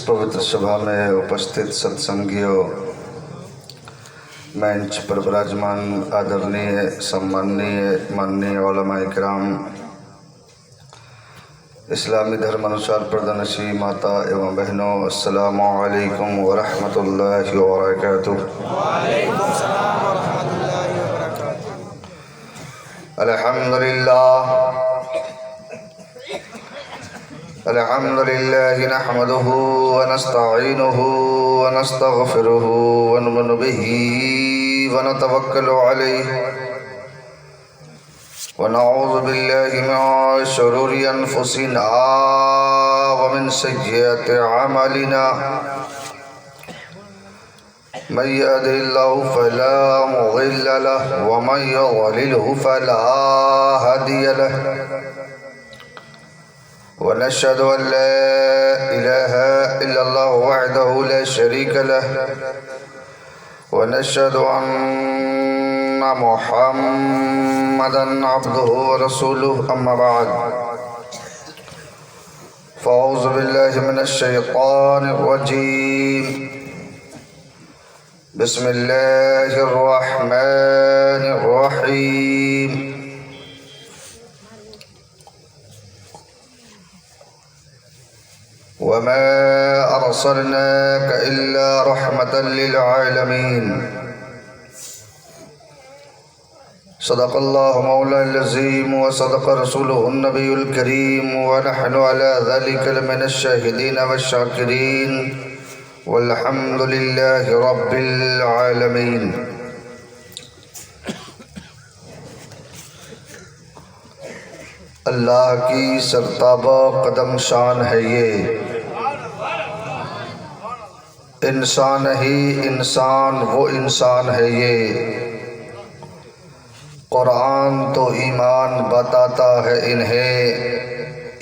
पवित्र सभा में उपस्थित सत्संगियों, मंच पर विराजमान आदरणीय सम्माननीय माननीय उलमा इकराम, इस्लामी धर्म अनुसार पर्दानशी माता एवं बहनों, अस्सलामु अलैकुम व रहमतुल्लाहि व बरकातुहू। अल्हम्दुलिल्लाह नहमदुहु व नस्तईनुहु व नस्तगफिरुहु व नु'मिनु बिही व नतवक्कलु अलैहि व नऊज़ु बिल्लाहि मिन शुरूरि अनफुसिना व मिन सय्यिआति अमालिना। मन यहदिहिल्लाहु फला मुज़िल्ल लहु व मन युज़लिलहु फला हादिय लहु। व नशहदु अन ला इलाहा इल्लल्लाहु वहदहु ला शरीका लहु व नशहदु अन्ना मुहम्मदन अब्दुहु व रसूलुहु। अम्मा बाद, फ़अऊज़ु बिल्लाहि मिनश शैतानिर रजीम। बिस्मिल्लाहिर रहमानिर रहीम। वमा अर्सलनाका इल्ला रहमतल लिल आलमीन। सदक़ल्लाहु मौलाना अज़ीम व सदक़ रसूलुहुन नबियुल करीम व नहनु अला ज़ालिका लमिनश शाहिदीन व शाकिरीन वल्हम्दुलिल्लाहि रब्बिल आलमीन। अल्लाह की सरताबा कदम शान है ये, इंसान ही इंसान वो इंसान है ये। कुरान तो ईमान बताता है इन्हें,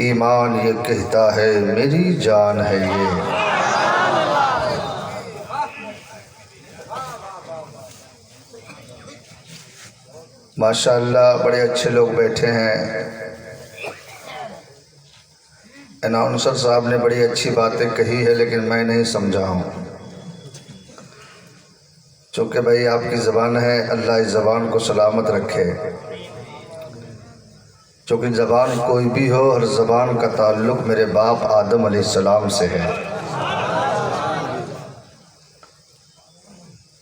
ईमान ये कहता है मेरी जान है ये। माशाअल्लाह बड़े अच्छे लोग बैठे हैं। अनाउंसर साहब ने बड़ी अच्छी बातें कही है, लेकिन मैं नहीं समझा हूँ। चूँकि भाई आपकी ज़बान है, अल्लाह इस ज़बान को सलामत रखे। चूँकि ज़बान कोई भी हो, हर ज़बान का ताल्लुक़ मेरे बाप आदम अलैहिस्सलाम से है।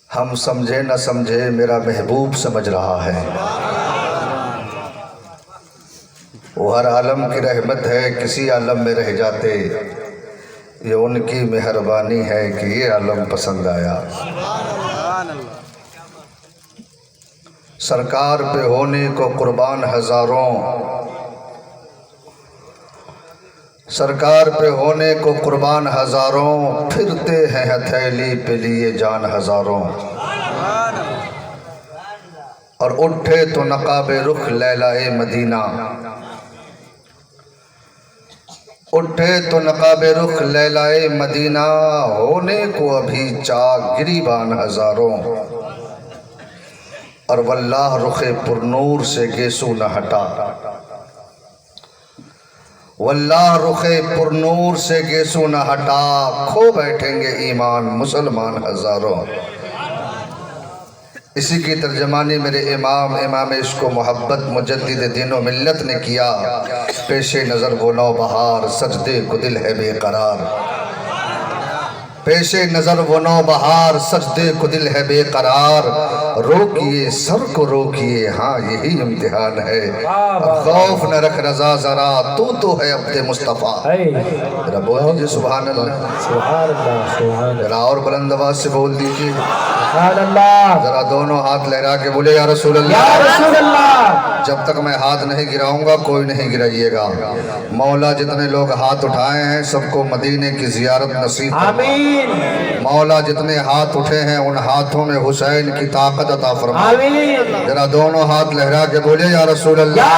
हम समझे न समझे, मेरा महबूब समझ रहा है। वो हर आलम की रहमत है, किसी आलम में रह जाते, ये उनकी मेहरबानी है कि ये आलम पसंद आया। सरकार पे होने को कुर्बान हजारों, सरकार पे होने को कुर्बान हजारों, फिरते हैं हथेली पे लिए जान हजारों। और उठे तो नकाबे रुख लैलाए मदीना, उठे तो नकाबे रुख लैलाए मदीना, होने को अभी चाक गिरीबान हजारों। और वल्लाह रुखे पुरनूर से गेसू न हटा, वल्लाह रुखे पुरनूर से गेसू न हटा, खो बैठेंगे ईमान मुसलमान हजारों। इसी की तर्जमानी मेरे इमाम इमाम इश्क़ मोहब्बत मुजद्दिद दीनो मिल्लत ने किया। पेशे नज़र वो नौ बहार, सजदे को दिल है बेकरार। पेशे नज़र वो नौ बहार, सजदे को दिल है बेकरार। रोकिए सर को रोकिए, हाँ यही इम्तिहान है। खौफ न रख रज़ा ज़रा, तू तो है अब्दे मुस्तफ़ा। जरा बोल दीजिए सुभान अल्लाह। जरा और बुलंद आवाज़ से बोल दीजिए जरा दोनों हाथ लहरा के बोले या रसूल अल्लाह। जब तक मैं हाथ नहीं गिराऊंगा कोई नहीं गिराइएगा। मौला जितने लोग हाथ उठाए हैं सबको मदीने की ज़ियारत नसीब आमीन। मौला जितने हाथ उठे हैं उन हाथों में हुसैन की ताकत अता फरमा। जरा दोनों हाथ लहरा के बोले या रसूल अल्लाह।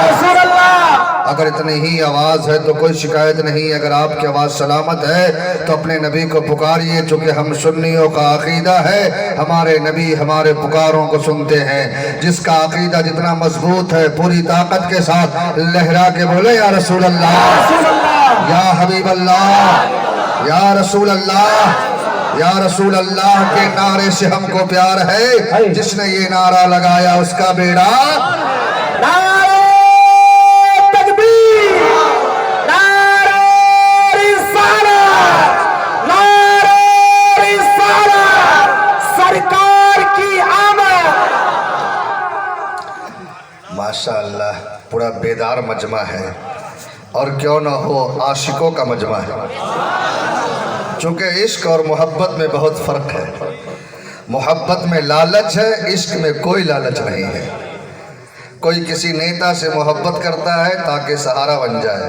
अगर इतनी ही आवाज़ है तो कोई शिकायत नहीं। अगर आपकी आवाज़ सलामत है तो अपने नबी को पुकारिए, चूँकि हम सुन्नियों का अकीदा है हमारे नबी हमारे पुकारों को सुनते हैं। जिसका अकीदा जितना मजबूत है पूरी ताकत के साथ लहरा के बोले या रसूल अल्लाह, या हबीब अल्लाह, या रसूल अल्लाह, या रसूल अल्लाह के नारे से हमको प्यार है। जिसने ये नारा लगाया उसका बेड़ा सरकार की आमद। माशाअल्लाह, पूरा बेदार मजमा है और क्यों ना हो आशिकों का मजमा है। चूँकि इश्क और मोहब्बत में बहुत फ़र्क है। मोहब्बत में लालच है, इश्क में कोई लालच नहीं है। कोई किसी नेता से मोहब्बत करता है ताकि सहारा बन जाए,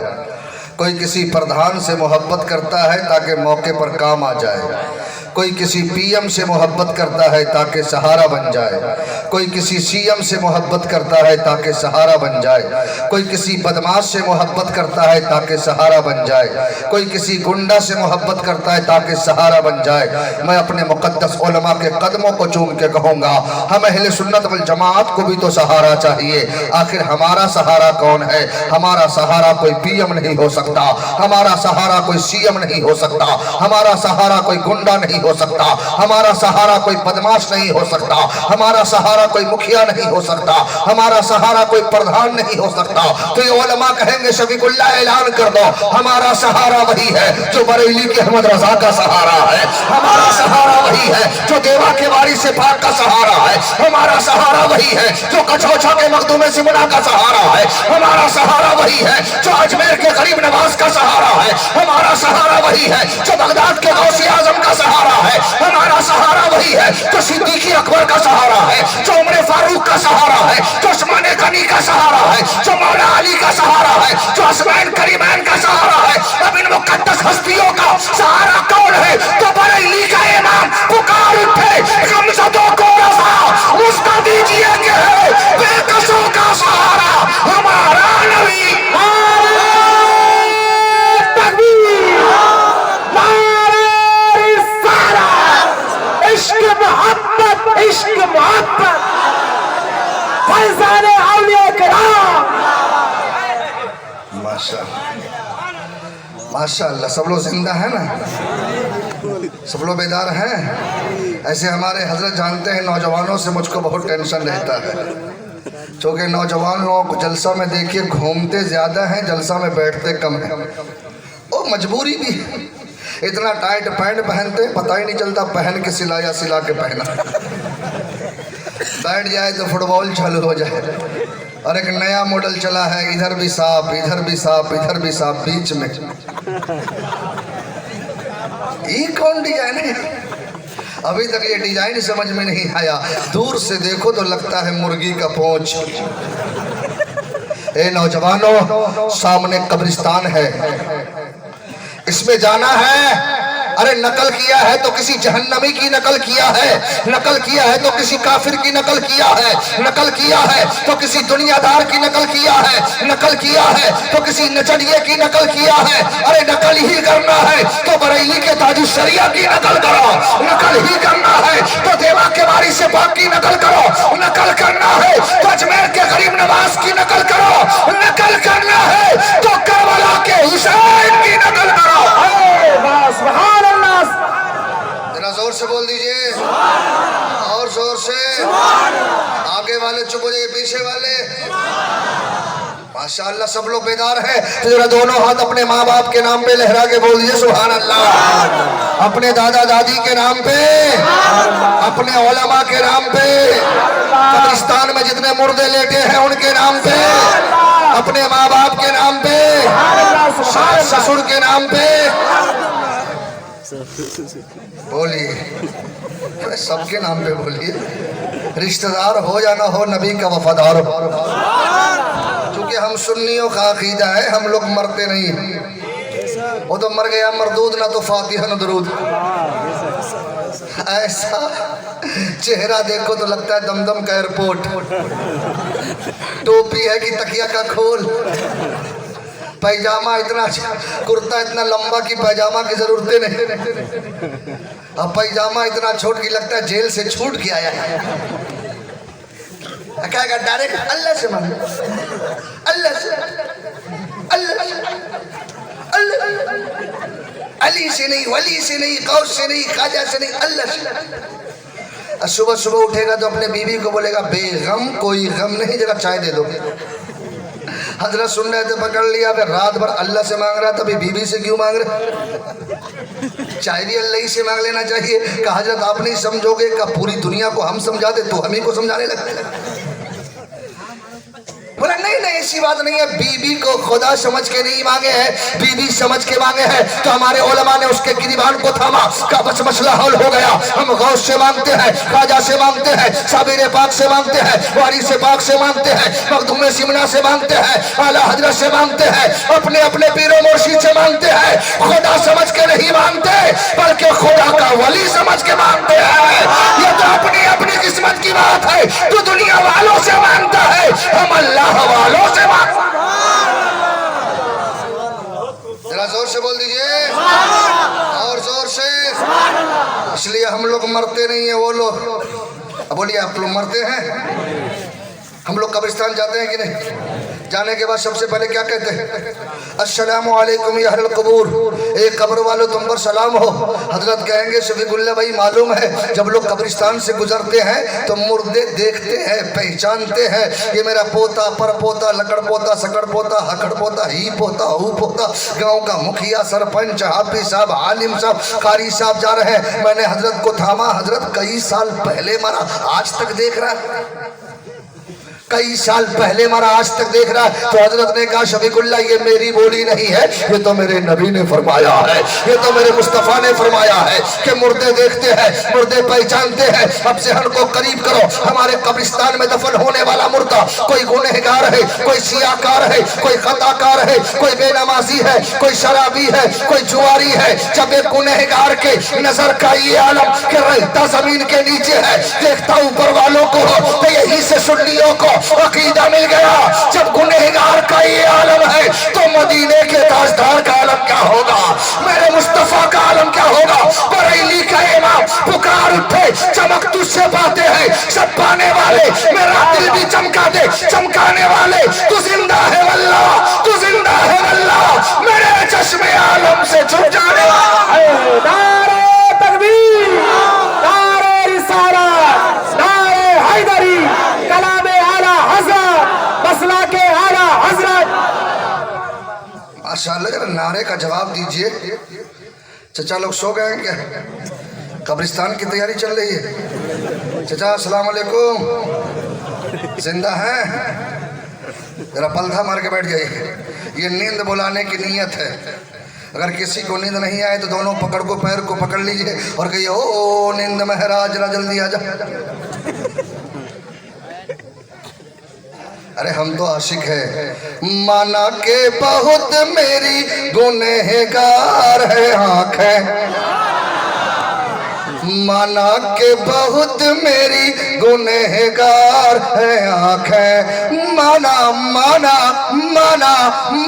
कोई किसी प्रधान से मोहब्बत करता है ताकि मौके पर काम आ जाए, कोई किसी पीएम से मोहब्बत करता है ताकि सहारा बन जाए, कोई किसी सीएम से मोहब्बत करता है ताकि सहारा बन जाए, कोई किसी बदमाश से मोहब्बत करता है ताकि सहारा बन जाए, कोई किसी गुंडा से मोहब्बत करता है ताकि सहारा बन जाए। मैं अपने मुक़द्दस उलमा के कदमों को चूम के कहूँगा, हम अहले सुन्नत वल जमात को भी तो सहारा चाहिए। आखिर हमारा सहारा कौन है? हमारा सहारा कोई पीएम नहीं हो सकता, हमारा सहारा कोई सीएम नहीं हो सकता, हमारा सहारा कोई गुंडा नहीं हो सकता, हमारा सहारा कोई बदमाश नहीं हो सकता, हमारा सहारा कोई मुखिया नहीं हो सकता, हमारा सहारा कोई प्रधान नहीं हो सकता। तो ये उलमा कहेंगे शफीकुल्लाह ऐलान कर दो, हमारा सहारा वही है जो बरेली के अहमद रजा का सहारा है, हमारा सहारा वही है जो देवा के वारी से पाक का सहारा है, हमारा सहारा वही है जो कचौछा के मखदूम सिमना का सहारा है, हमारा सहारा वही है जो अजमेर के गरीब नवाज का सहारा है, हमारा सहारा वही है जो बगदाद के गौसे आजम का सहारा है, हमारा सहारा वही है जो सिद्दीकी अकबर का सहारा है, जो उमर फारूक का सहारा है, जो उस्मान गनी का सहारा है, जो मौला अली का सहारा है, जो असमैन करीमैन का सहारा है। अब इन मुकद्दस हस्तियों का सहारा कौन है? तो बरेली का इमाम पुकार उठे, गमज़दों को रज़ा उसका दीजिए कि है बेकसों का सहारा हमारा नबी। इश्क मोहब्बत फैज़ाने औलिया किराम। माशाअल्लाह, सब लोग जिंदा है ना, सब लोग बेदार हैं। ऐसे हमारे हजरत जानते हैं, नौजवानों से मुझको बहुत टेंशन रहता है, क्योंकि नौजवान लोगों को जलसा में देखिए घूमते ज़्यादा हैं, जलसा में बैठते कम हैं। और मजबूरी भी, इतना टाइट पैंट पहनते पता ही नहीं चलता पहन के सिलाया सिला के पहना। बैठ जाए तो फुटबॉल चालू हो जाए। और एक नया मॉडल चला है, इधर भी सांप, इधर भी सांप, इधर भी सांप, बीच में। ये कौन डिजाइन है? अभी तक ये डिजाइन समझ में नहीं आया। दूर से देखो तो लगता है मुर्गी का पोंछ। ए नौजवानों, सामने कब्रिस्तान है, इसमें जाना है। अरे नकल किया है तो किसी जहन्नमी की नकल किया है, नकल किया है तो किसी काफिर की नकल किया है, नकल किया है तो किसी दुनियादार की नकल किया है, नकल किया है तो किसी नचनिए की नकल किया है। अरे नकल ही करना है तो बरेली के ताजु शरिया की नकल करो, नकल ही करना है तो देवा के वारी से पाक की नकल करो, नकल करना है तो अजमेर के गरीब नवाज की नकल करो, नकल करना है तो करबला के हुसैन की नकल करो। जरा जोर से बोल दीजिए, और जोर से। आगे वाले चुप हो जाइए, पीछे वाले। माशाअल्लाह, सब लोग बेदार हैं। तो जरा दोनों हाथ अपने माँ बाप के नाम पे लहरा के बोल दीजिए सुभान अल्लाह। अपने दादा दादी के नाम पे, अपने उलमा के नाम पे, कब्रिस्तान में जितने मुर्दे लेटे हैं उनके नाम पे, अपने माँ बाप के नाम पे, सास ससुर के नाम पे बोलिए, सबके नाम पे बोलिए। रिश्तेदार हो या ना हो, नबी का वफादार हो। क्योंकि हम सुन्नियों का अकीदा है, हम लोग मरते नहीं। वो तो मर गया मरदूद, ना तो फातिहा ना दरूद। ऐसा चेहरा देखो तो लगता है दमदम का एयरपोर्ट। टोपी है कि तकिया का खोल, पैजामा इतना, कुर्ता इतना लंबा कि पैजामा की जरूरत नहीं। अब पैजामा इतना छोट कि लगता है जेल से छूट के आया है। कहेगा डायरेक्ट अल्लाह से मांगो, अल्लाह से, अल्लाह से, अल्लाह। अली से नहीं, वली से नहीं, गौस से नहीं, खाजा से नहीं, अल्लाह से। सुबह सुबह उठेगा तो अपने बीवी को बोलेगा बेगम कोई गम नहीं, जरा चाय दे दो। हजरत सुन रहे थे, पकड़ लिया, फिर रात भर अल्लाह से मांग रहा था, अभी बीवी से क्यों मांग रहे? चाय भी अल्लाह ही से मांग लेना चाहिए। कहा हजरत आप नहीं समझोगे, का पूरी दुनिया को हम समझा दे तो हम ही को समझाने लगते। बोला नहीं नहीं ऐसी बात नहीं है, बीबी को खुदा समझ के नहीं मांगे हैं, बीबी समझ के मांगे हैं। तो हमारे उलमा ने उसके गिरबान को थामा, का बस मसला हल हो गया। हम गौस से मांगते हैं, खाजा से मांगते हैं, साबिर पाक से मांगते हैं, वारी से पाक से मांगते हैं, मखदूम सिमना से मांगते हैं, आला हजरत से मांगते हैं, अपने अपने पीरो मुर्शिद से मांगते हैं। खुदा समझ के नहीं मांगते, बल्कि खुदा का वली समझ के मांगते हैं। ये तो अपनी अपनी किस्मत की बात है। तू दुनिया वालों से मांगता है, हम अल्लाह वालों से मांग। जरा जोर से बोल दीजिए, और जोर से। इसलिए हम लोग मरते नहीं है, वो लोग। अब बोलिए आप लोग मरते हैं? हम लोग कब्रिस्तान जाते हैं कि नहीं? जाने के बाद सबसे पहले क्या कहते हैं? अस्सलामु अलैकुम या अहल कबूर, एक कब्र वालों तुम पर सलाम हो। हजरत कहेंगे शफीकुल्लाह भाई मालूम है, जब लोग कब्रिस्तान से गुजरते हैं तो मुर्दे देखते हैं, पहचानते हैं, ये मेरा पोता, पर पोता, लकड़ पोता, सकड़ पोता, हकड़ पोता, ही पोता, हू पोता। गाँव का मुखिया, सरपंच, हाफिज साहब, आलिम साहब, कारी साहब जा रहे हैं। मैंने हजरत को थामा, हजरत कई साल पहले मरा, आज तक देख रहा है, कई साल पहले मरा, आज तक देख रहा है। तो हजरत ने कहा शफीकुल्लाह ये मेरी बोली नहीं है, ये तो मेरे नबी ने फरमाया है, ये तो मेरे मुस्तफ़ा ने फरमाया है कि मुर्दे देखते हैं, मुर्दे पहचानते हैं। अब ज़हन को करीब करो, हमारे कब्रिस्तान में दफन होने वाला मुर्दा कोई गुनहगार है, कोई सियाकार है, कोई खताकार है, कोई बेनमाजी है, कोई शराबी है, कोई जुआरी है। जब एक गुनहगार के नजर का ये आलम कि रहता जमीन के नीचे है, देखता ऊपर वालों को, तो यही से सुन्नियों को अकीदा मिल गया। जब गुनहगार का ये आलम है तो मदीने के ताजदार का आलम क्या होगा, मेरे मुस्तफा का आलम क्या होगा। बरेली का इमाम पुकार उठे, चमक तुझसे पाते हैं सब पाने वाले, मेरा दिल भी चमका दे चमकाने वाले। तू जिंदा है वल्लाह, तू जिंदा है वल्लाह, मेरे चश्मे आलम से छुप जाने वाला। नारे तकबीर, नारे रिसालत, नारे हैदरी, कलामे आला हज़रत, मसला के आला हज़रत। माशाअल्लाह, जरा नारे का जवाब दीजिए। चचा लोग सो गए हैं क्या? कब्रिस्तान की तैयारी चल रही है। चचा अस्सलाम वालेकुम, जिंदा हैं? जरा पलथा मार के बैठ जाइए, ये नींद बुलाने की नीयत है। अगर किसी को नींद नहीं आए तो दोनों पकड़ को पैर को पकड़ लीजिए और कहिए ओ नींद महराज जरा जल्दी आ जा। अरे हम तो आशिक है। माना के बहुत मेरी गुनहगार है आँखें, माना के बहुत मेरी गुनहगार है आँखें, माना माना माना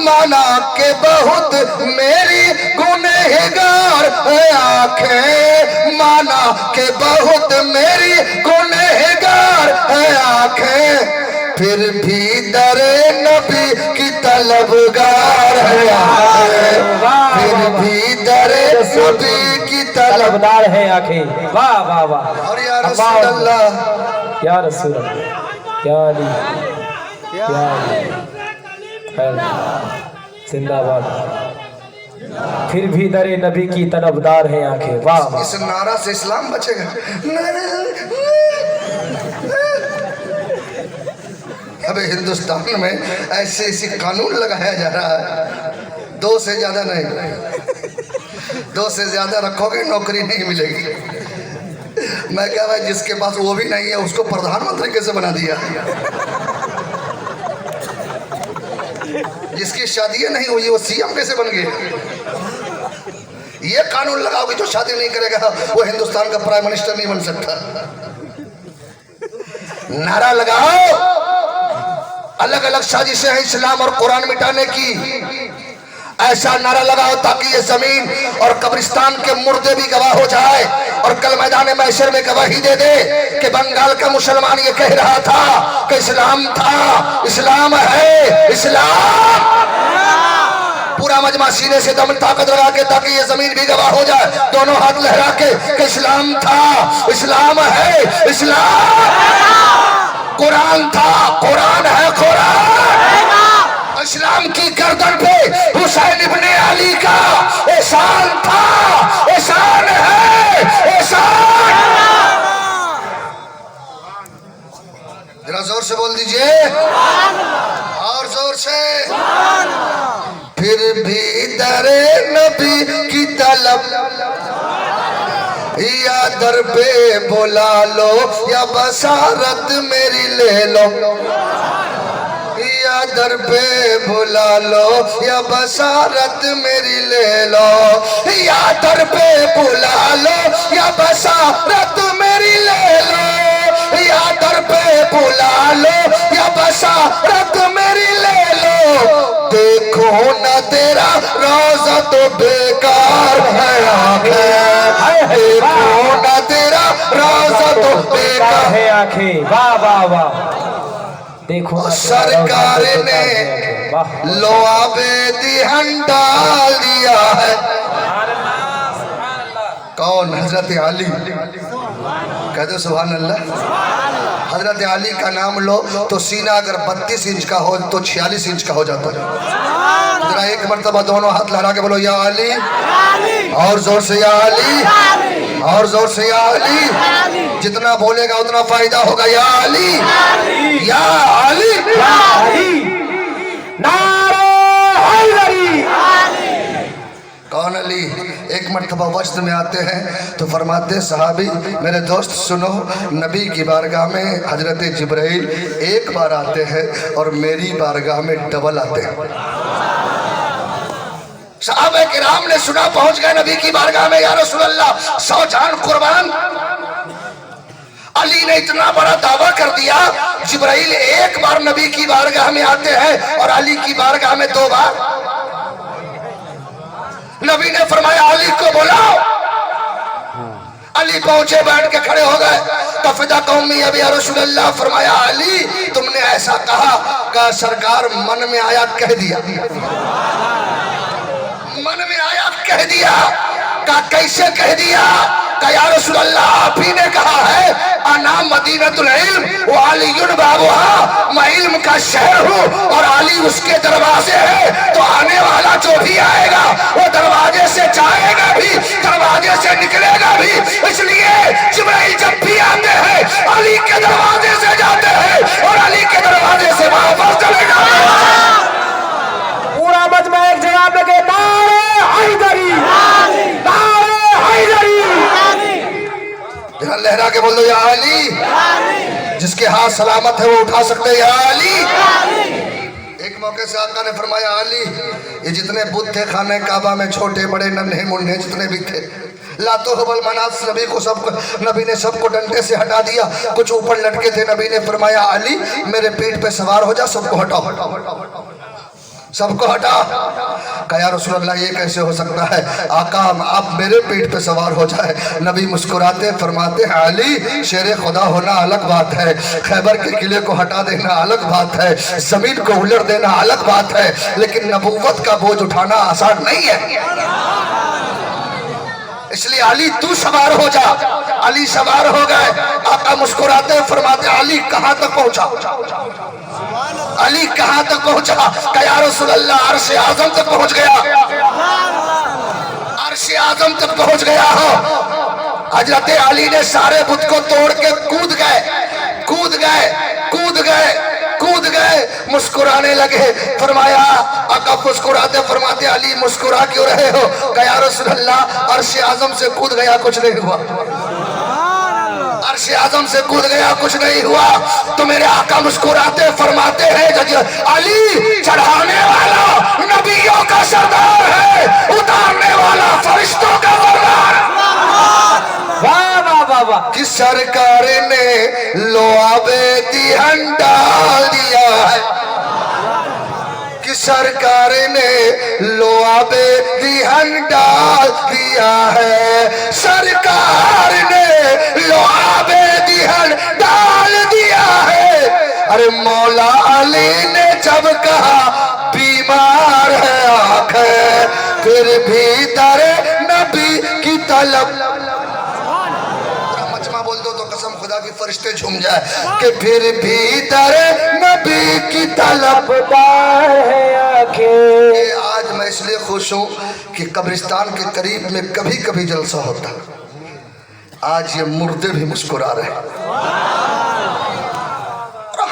माना के बहुत मेरी गुनहगार है आँखें, माना के बहुत मेरी गुनहगार है आँखें, फिर भी दरे नबी की तलबगार है आँखें, फिर भी दरे नबी की तलबगार है आँखें। वाह वाह वाह। और या रसूल अल्लाह, या रसूल अल्लाह, या अली, या अली, जिंदाबाद। फिर भी दरे नबी की तलबदार है आँखें। वाह। इस नारा से इस्लाम बचेगा। अबे हिंदुस्तान में ऐसे ऐसे कानून लगाया जा रहा है, 2 से ज्यादा नहीं, 2 से ज्यादा रखोगे नौकरी नहीं मिलेगी। मैं क्या भाई, जिसके पास वो भी नहीं है उसको प्रधानमंत्री कैसे बना दिया। जिसकी शादी नहीं हुई वो सीएम कैसे बन गए। ये कानून लगाओगे जो शादी नहीं करेगा वो हिंदुस्तान का प्राइम मिनिस्टर नहीं बन सकता। नारा लगाओ, अलग अलग साजिशें हैं इस्लाम और कुरान मिटाने की। ऐसा नारा लगाओ ताकि ये जमीन और कब्रिस्तान के मुर्दे भी गवाह हो जाए और कल मैदान महशर में गवाही दे दे कि बंगाल का मुसलमान ये कह रहा था कि इस्लाम था, इस्लाम है, इस्लाम। पूरा मजमा सीने से दम ताकत लगा के, ताकि ये जमीन भी गवाह हो जाए, दोनों हाथ लहरा के कि इस्लाम था, इस्लाम है, इस्लाम कुरान था, कुरान है, कुरान इस्लाम की गर्दन पे हुसैन इब्ने अली का एहसान था, एहसान है, एहसान। जरा जोर से बोल दीजिए, और जोर से। फिर भी दरे नबी की तलब या दर पे बुला लो, या बसारत मेरी ले लो, या दर पे बुला लो, या बसारत मेरी ले लो, या दर पे बुला लो, या बसारत मेरी ले लो, या दर पे बुला लो, या बसारत मेरी ले लो। देखो ना तेरा रोजा तो बेकार है आंखें, देखो ना तेरा रोजा तो बेकार है आंखें। वाह वाह वाह। देखो सरकार ने लोआबे दिहन डाल दिया है। कौन? हजरत अली। कह दो सुभान अल्लाह। हजरत अली का नाम लो तो सीना अगर 32 इंच का हो तो 46 इंच का हो जाता है। जरा एक मर्तबा दोनों हाथ लहरा के बोलो या अली, और जोर से या अली, और जोर से या अली। जितना बोलेगा उतना फायदा होगा। या अली, या अली, नारे हैदरी। कौन अली? एक मर्तबा वस्त में आते हैं तो फरमाते सहाबी मेरे दोस्त सुनो, नबी की बारगाह में हजरत जिब्राइल एक बार आते हैं और मेरी बारगाह में डबल आते हैं। सहाबे किराम ने सुना, पहुंच गए नबी की बारगाह में, या रसूल अल्लाह 100 जान कुर्बान। अली ने इतना बड़ा दावा कर दिया, जिब्राइल एक बार नबी की बारगाह में आते हैं और अली की बारगाह में 2 बार। नबी ने फरमाया अली को बुलाओ। अली पहुंचे, बैठ के खड़े हो गए। तफिदा कौमी अभी या रसूल अल्लाह। फरमाया अली तुमने ऐसा कहा का सरकार मन में आया कह दिया, मन में आया कह दिया। का कैसे कह दिया? का या रसूल अल्लाह आप ही ने कहा है अना मदीनतुल इल्म व अलीयुन बाबुहा, मैं इल्म का शहर हूँ और अली उसके दरवाजे है। तो आने वाला जो भी आएगा वो दरवाजे से जाएगा भी, दरवाजे से निकलेगा भी। इसलिए जिब्राइल जब भी आते हैं अली के दरवाजे से जाते हैं और अली के दरवाजे से वापस चले जाते हैं। पूरा मजमा एक जगह पे कहता है हैदरी, नारे हैदरी। लहरा के बोल दो या अली। जिसके हाथ सलामत है वो उठा सकते हैं या अली। एक मौके से आका ने फरमाया अली ये जितने बुत थे खाने काबा में, छोटे बड़े नन्हे मुन्ने जितने भी थे, लातो हबल मनात, नबी को सबको, नबी ने सबको डंडे से हटा दिया। कुछ ऊपर लटके थे, नबी ने फरमाया अली मेरे पीठ पे सवार हो जा, सबको हटाओ, सबको हटा। कहा रसूल अल्लाह ये कैसे हो सकता है? आका आप मेरे पीठ पे सवार हो जाए। नबी मुस्कुराते फरमाते हैं अली शेर खुदा होना अलग बात है, खैबर के किले को हटा देना अलग बात है, जमीन को उलट देना अलग बात है, लेकिन नबूवत का बोझ उठाना आसान नहीं है। इसलिए अली तू सवार हो जा। अली सवार हो गए। आका मुस्कुराते फरमाते अली कहां तक पहुंचा? अली कहां तक पहुंचा? या रसूल अल्लाह अर्श आजम तक पहुंच गया, अर्श आजम तक पहुंच गया हो। हजरत अली ने सारे बुत को तोड़ के कूद गए, कूद गए, कूद गए, कूद गए, मुस्कुराने लगे। फरमाया आका मुस्कुराते फरमाते अली मुस्कुरा क्यों रहे हो? या रसूल अल्लाह अर्श आजम से कूद गया, कुछ नहीं हुआ। अर्श आजम से कूद गया, कुछ नहीं हुआ। तो मेरे आका मुस्कुराते फरमाते हैं अली चढ़ाने वाला नबियों का सरदार है, उतारने वाला फरिश्तों का सरदार। वाह वाह वाह वाह। कि सरकार ने लोआबे दिहन डाल दिया है, कि सरकार ने लोआबे दिहन डाल दिया है, सरकार ने लोआबे दिहन डाल दिया है। अरे मौला अली ने जब कहा बीमार है आंखें, फिर भी दरे नबी की तलब, मजमा बोल दो तो कसम खुदा की फरिश्ते झूम जाए कि फिर भी दरे नबी की तलबदार है आंखें। आज मैं इसलिए खुश हूँ कि कब्रिस्तान के करीब में कभी कभी जलसा होता, आज ये मुर्दे भी मुस्कुरा रहे हैं,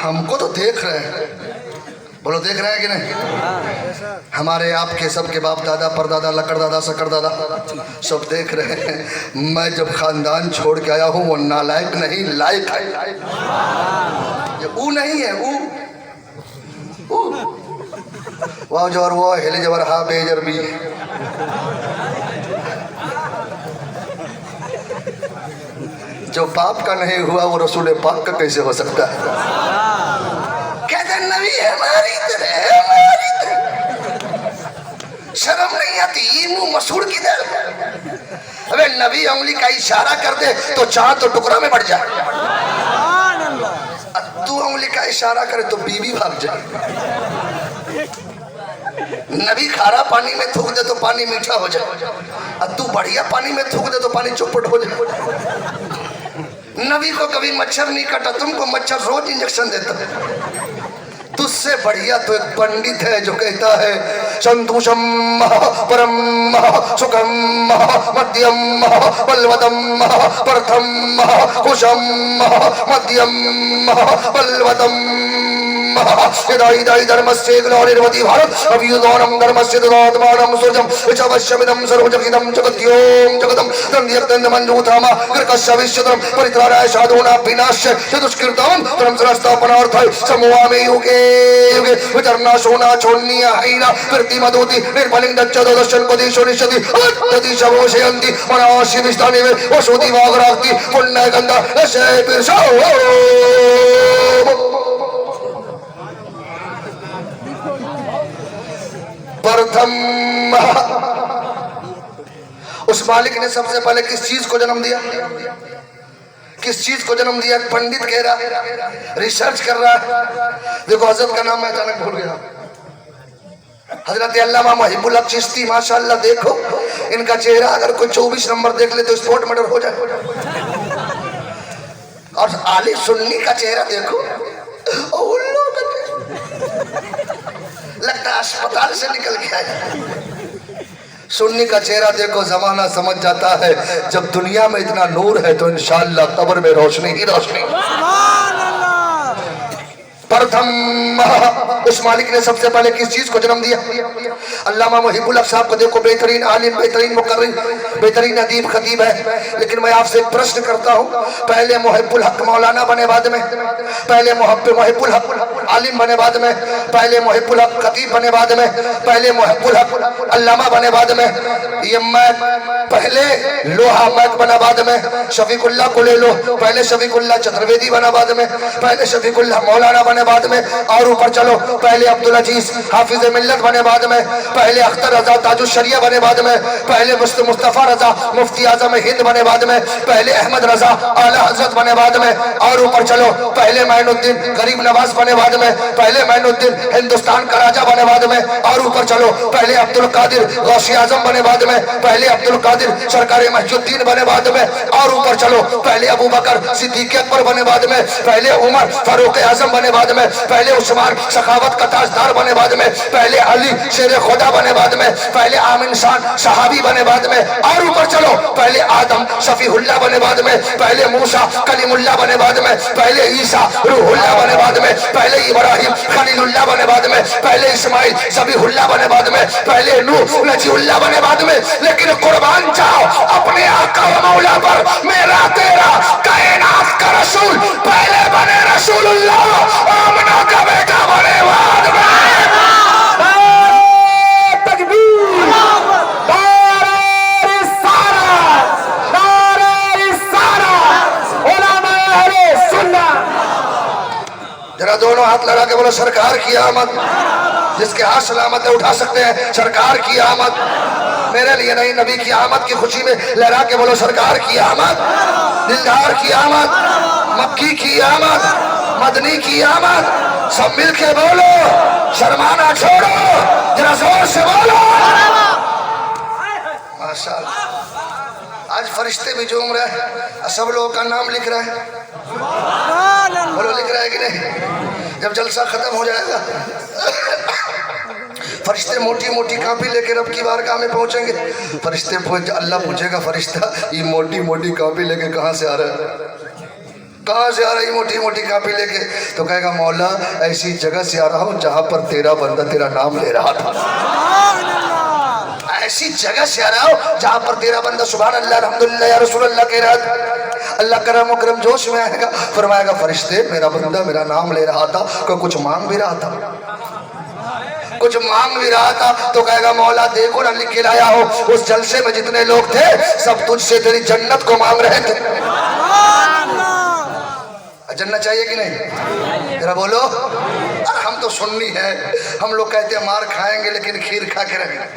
हमको तो देख रहे हैं। बोलो देख रहे हैं कि नहीं? हमारे आपके सबके बाप दादा परदादा लकड़ दादा सकड़ दादा सब देख रहे हैं। मैं जब खानदान छोड़ के आया हूँ वो नालायक नहीं लायक है। ये ऊ नहीं है, ऊ वाह जवर वो हिले जबर हा बेजर भी। जो पाप का नहीं हुआ वो रसूल पाक का कैसे हो सकता है? कहते नबी हमारी तरह शर्म नहीं आती, मुंह मसूड़ किधर? अबे नबी उंगली का इशारा कर दे तो चांद तो टुकड़ा में बढ़ जाए, तू उंगली का इशारा करे तो बीवी भाग जाए। नबी खारा पानी में थूक दे तो पानी मीठा हो जाए, और तू बढ़िया पानी में थूक दे तो पानी चौपट हो जाए। नबी को कभी मच्छर नहीं काटा, तुमको मच्छर रोज इंजेक्शन देता है। तुझसे बढ़िया तो एक पंडित है जो कहता है संतोषम परम सुखम मध्यम बलवतम प्रथम कुशम मध्यम बलवतम धर्मस्य ग्लानिर्भवति भारत अभ्युदयनं धर्मस्य तदात्मानं सूर्यं विचवश्यमिदं सर्वजगदिदं जगत्यों जगदं तन्यक्तन्दमञ्जूतमा कृकस्य विश्वदं परित्राणाय साधूनां विनाश्य चतुष्कृतं धर्म संस्थापनार्थाय समवामे युगे युगे विचरना सोना छोन्नीय हैना कृतिमदोति निर्मलिंग दच्चदो दर्शन पदेशो निशति अत्यति शवोशयन्ति मनाशि विष्टानि वे वसुति वागराक्ति पुण्य गंगा रसे पिरसो। प्रथम उस मालिक ने सबसे पहले किस चीज को जन्म दिया? किस चीज को जन्म दिया? पंडित कह रहा, रिसर्च कर रहा है। देखो हजरत का नाम मैं अचानक भूल गया, हजरत अल्लामा मुहिबुल हक चिश्ती माशाअल्लाह। देखो इनका चेहरा अगर कोई 24 नंबर देख ले तो स्पॉट मर्डर हो जाए। और आली सुन्नी का चेहरा देखो, लगता अस्पताल से निकल के आया। सुन्नी का चेहरा देखो, जमाना समझ जाता है जब दुनिया में इतना नूर है तो इंशाअल्लाह कब्र में रोशनी ही रोशनी। प्रथम उस मालिक ने सबसे पहले किस चीज को जन्म दिया? अल्लामा मुहिबुल हक साहब को देखो, बेहतरीन आलिम, बेहतरीन मुकर्रिर, बेहतरीन अदीब खतीब है। लेकिन मैं आपसे एक प्रश्न करता हूँ, पहले मुहिबुल हक मौलाना बने बाद में? पहले मुहिबुल हक आलिम बने बाद में? पहले मुहिबुल हक खतीब बने बाद में? पहले मुहिबुल हक अल्लामा बने बाद में? ये मैक पहले लोहा मैक बना बाद में? शफीकुल्लाह को ले लो, पहले शफीकुल्लाह चतुर्वेदी बना बाद में? पहले शफीकुल्लाह मौलाना बने बाद में? और ऊपर चलो, पहले अब्दुल अजीज हाफिज मिल्लत बने बाद में? पहले अख्तर रजा ताजुल शरिया बने बाद में? पहले मुस्तफा रजा मुफ्ती आजम हिंद बने बाद में? पहले अहमद रजा आला हजरत बने बाद में? और ऊपर चलो, पहले मैनुद्दीन गरीब नवाज बने बाद में? पहले मैनुद्दीन हिंदुस्तान का राजा बने बाद में? और ऊपर चलो, पहले अब्दुल कादिर गौसे आजम बने बाद में? पहले अब्दुल कादिर सरकार महजुद्दीन बने बाद में? और ऊपर चलो, पहले अबू बकर सिद्दीक अकबर बने बाद में? पहले उमर फारूक आजम बने बाद में? पहले उस्मान सखावत का ताजदार बने बाद में? पहले अली शेर खुदा बने बाद में? पहले आमिन शान सहाबी बने बाद में? और ऊपर चलो, पहले आदम शफीउल्लाह बने बाद में? पहले मूसा कलीमुल्लाह बने बाद में? पहले ईसा रूहुल्लाह बने बाद में? पहले इब्राहिम खलीलुल्लाह बने बाद में? पहले इस्माइल ज़बीहुल्लाह बने बाद में? पहले नूह नजीउल्लाह बने बाद में? लेकिन कुर्बान जाओ अपने आका व मौला पर, मेरा तेरा कायनात का रसूल पहले बने रसूलुल्लाह, आमना का बेटा बने बाद में। जरा दोनों हाथ लगा के बोलो सरकार की आमद। जिसके हाथ सलामत है उठा सकते हैं, सरकार की आमद। मेरे लिए नहीं, नबी की आमद की खुशी में लहरा के बोलो सरकार की आमद, दिलदार की आमद, मक्की की आमद, मदनी की आमद। सब मिल के बोलो, शर्माना छोड़ो, जरा जोर से बोलो। माशाअल्लाह। आज फरिश्ते भी झूम रहे हैं, सब लोगों का नाम लिख रहे हैं। बोलो लिख रहा है कि नहीं? जब जलसा खत्म हो जाएगा फरिश्ते मोटी मोटी कापी लेकर रब की बारगाह में पहुंचेंगे। फरिश्ते अल्लाह पूछेगा, फरिश्ता ये मोटी मोटी कापी लेके कहाँ से आ रहा है? कहाँ से आ रही मोटी मोटी कापी लेके? तो कहेगा मौला ऐसी जगह से आ रहा हूँ जहाँ पर तेरा बंदा तेरा नाम ले रहा था। ऐसी जगह से आ रहा हूँ जहाँ पर तेरा बंदा सुभान अल्लाह अल्हम्दुलिल्लाह या रसूल अल्लाह कह रहा था। अल्लाह करम करम जोश में आएगा, फरमाएगा फरिश्ते मेरा बंदा मेरा नाम ले रहा था, कुछ मांग भी रहा था, कुछ मांग भी रहा था। तो कहेगा मौला देखो ना लिख के लाया हो, उस जलसे में जितने लोग थे सब तुझसे तेरी जन्नत को मांग रहे थे। जन्नत चाहिए कि नहीं? जरा बोलो। हम तो सुन्नी है, हम लोग कहते हैं मार खाएंगे लेकिन खीर खा के रहेंगे।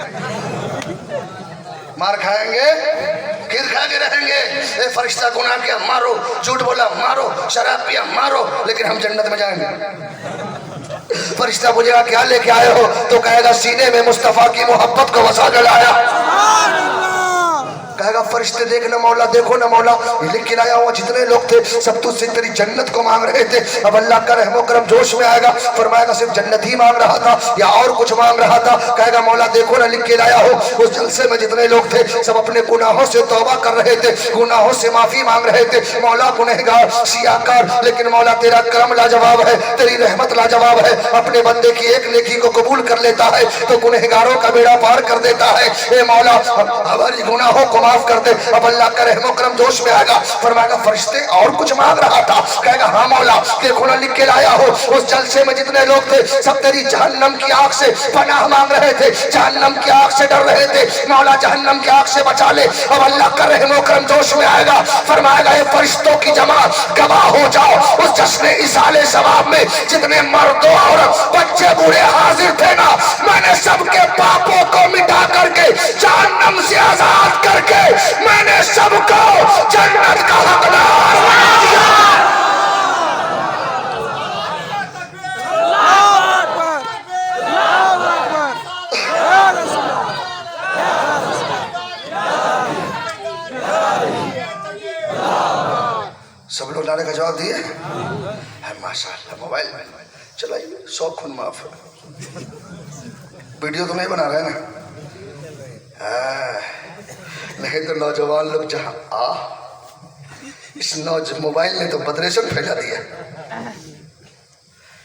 मार खाएंगे खीर खा के रहेंगे। ए फरिश्ता गुनाह किया मारो, झूठ बोला मारो, शराब पिया मारो, लेकिन हम जन्नत में जाएंगे। फरिश्ता पूछेगा क्या लेके आए हो? तो कहेगा सीने में मुस्तफा की मोहब्बत को वसा डलाया। कहेगा फरिश्ते देखना मौला देखो ना मौला ये लिख के लाया हुआ जितने लोग थे सब तुझसे तेरी जन्नत को मांग रहे थे। अब अल्लाह का रहमो करम जोश में आएगा, फरमाएगा सिर्फ जन्नत ही मांग रहा था या और कुछ मांग रहा था? कहेगा मौला देखो ना लिख के लाया हो, उस जलसे में जितने लोग थे सब अपने गुनाहों से तौबा कर रहे थे, गुनाहों से माफी मांग रहे थे। मौला गुनहगार सियाकार, लेकिन मौला तेरा करम लाजवाब है, तेरी रहमत लाजवाब है। अपने बंदे की एक नेकी को कबूल कर लेता है तो गुनहगारों का बेड़ा पार कर देता है। ए मौला हमारी गुनाहों को माफ कर दे। अब अल्लाह का रहमो करम जोश में आएगा, फरमाएगा फरिश्ते और कुछ मांग रहा था? कहेगा हाँ मौला देखो ना लिख के लाया हो, उस जलसे में जितने लोग थे सब तेरी जहन्नम की आग से पनाह मांग रहे थे, जहन्नम की आग से डर रहे थे। मौला जहन्नम की आग से बचा ले। अब अल्लाह का रहमो करम जोश में आएगा, फरमाएगा ये फरिश्तों की जमात गवाह हो जाओ, उस जश्न इसाले सवाब में जितने मर्दों और बच्चे बूढ़े हाजिर थे ना, मैंने सबके पापों को मिटा करके जहन्नम से आजाद करके मैंने सबको जन्नत का हकदार बना दिया। सब लोग नारे का जवाब दिए माशाअल्लाह। मोबाइल चलाइए, शौक खुद माफ। वीडियो तो नहीं बना रहे ना? नहीं तो नौजवान लोग जहाँ इस मोबाइल ने तो बदरेशन फैला दिया।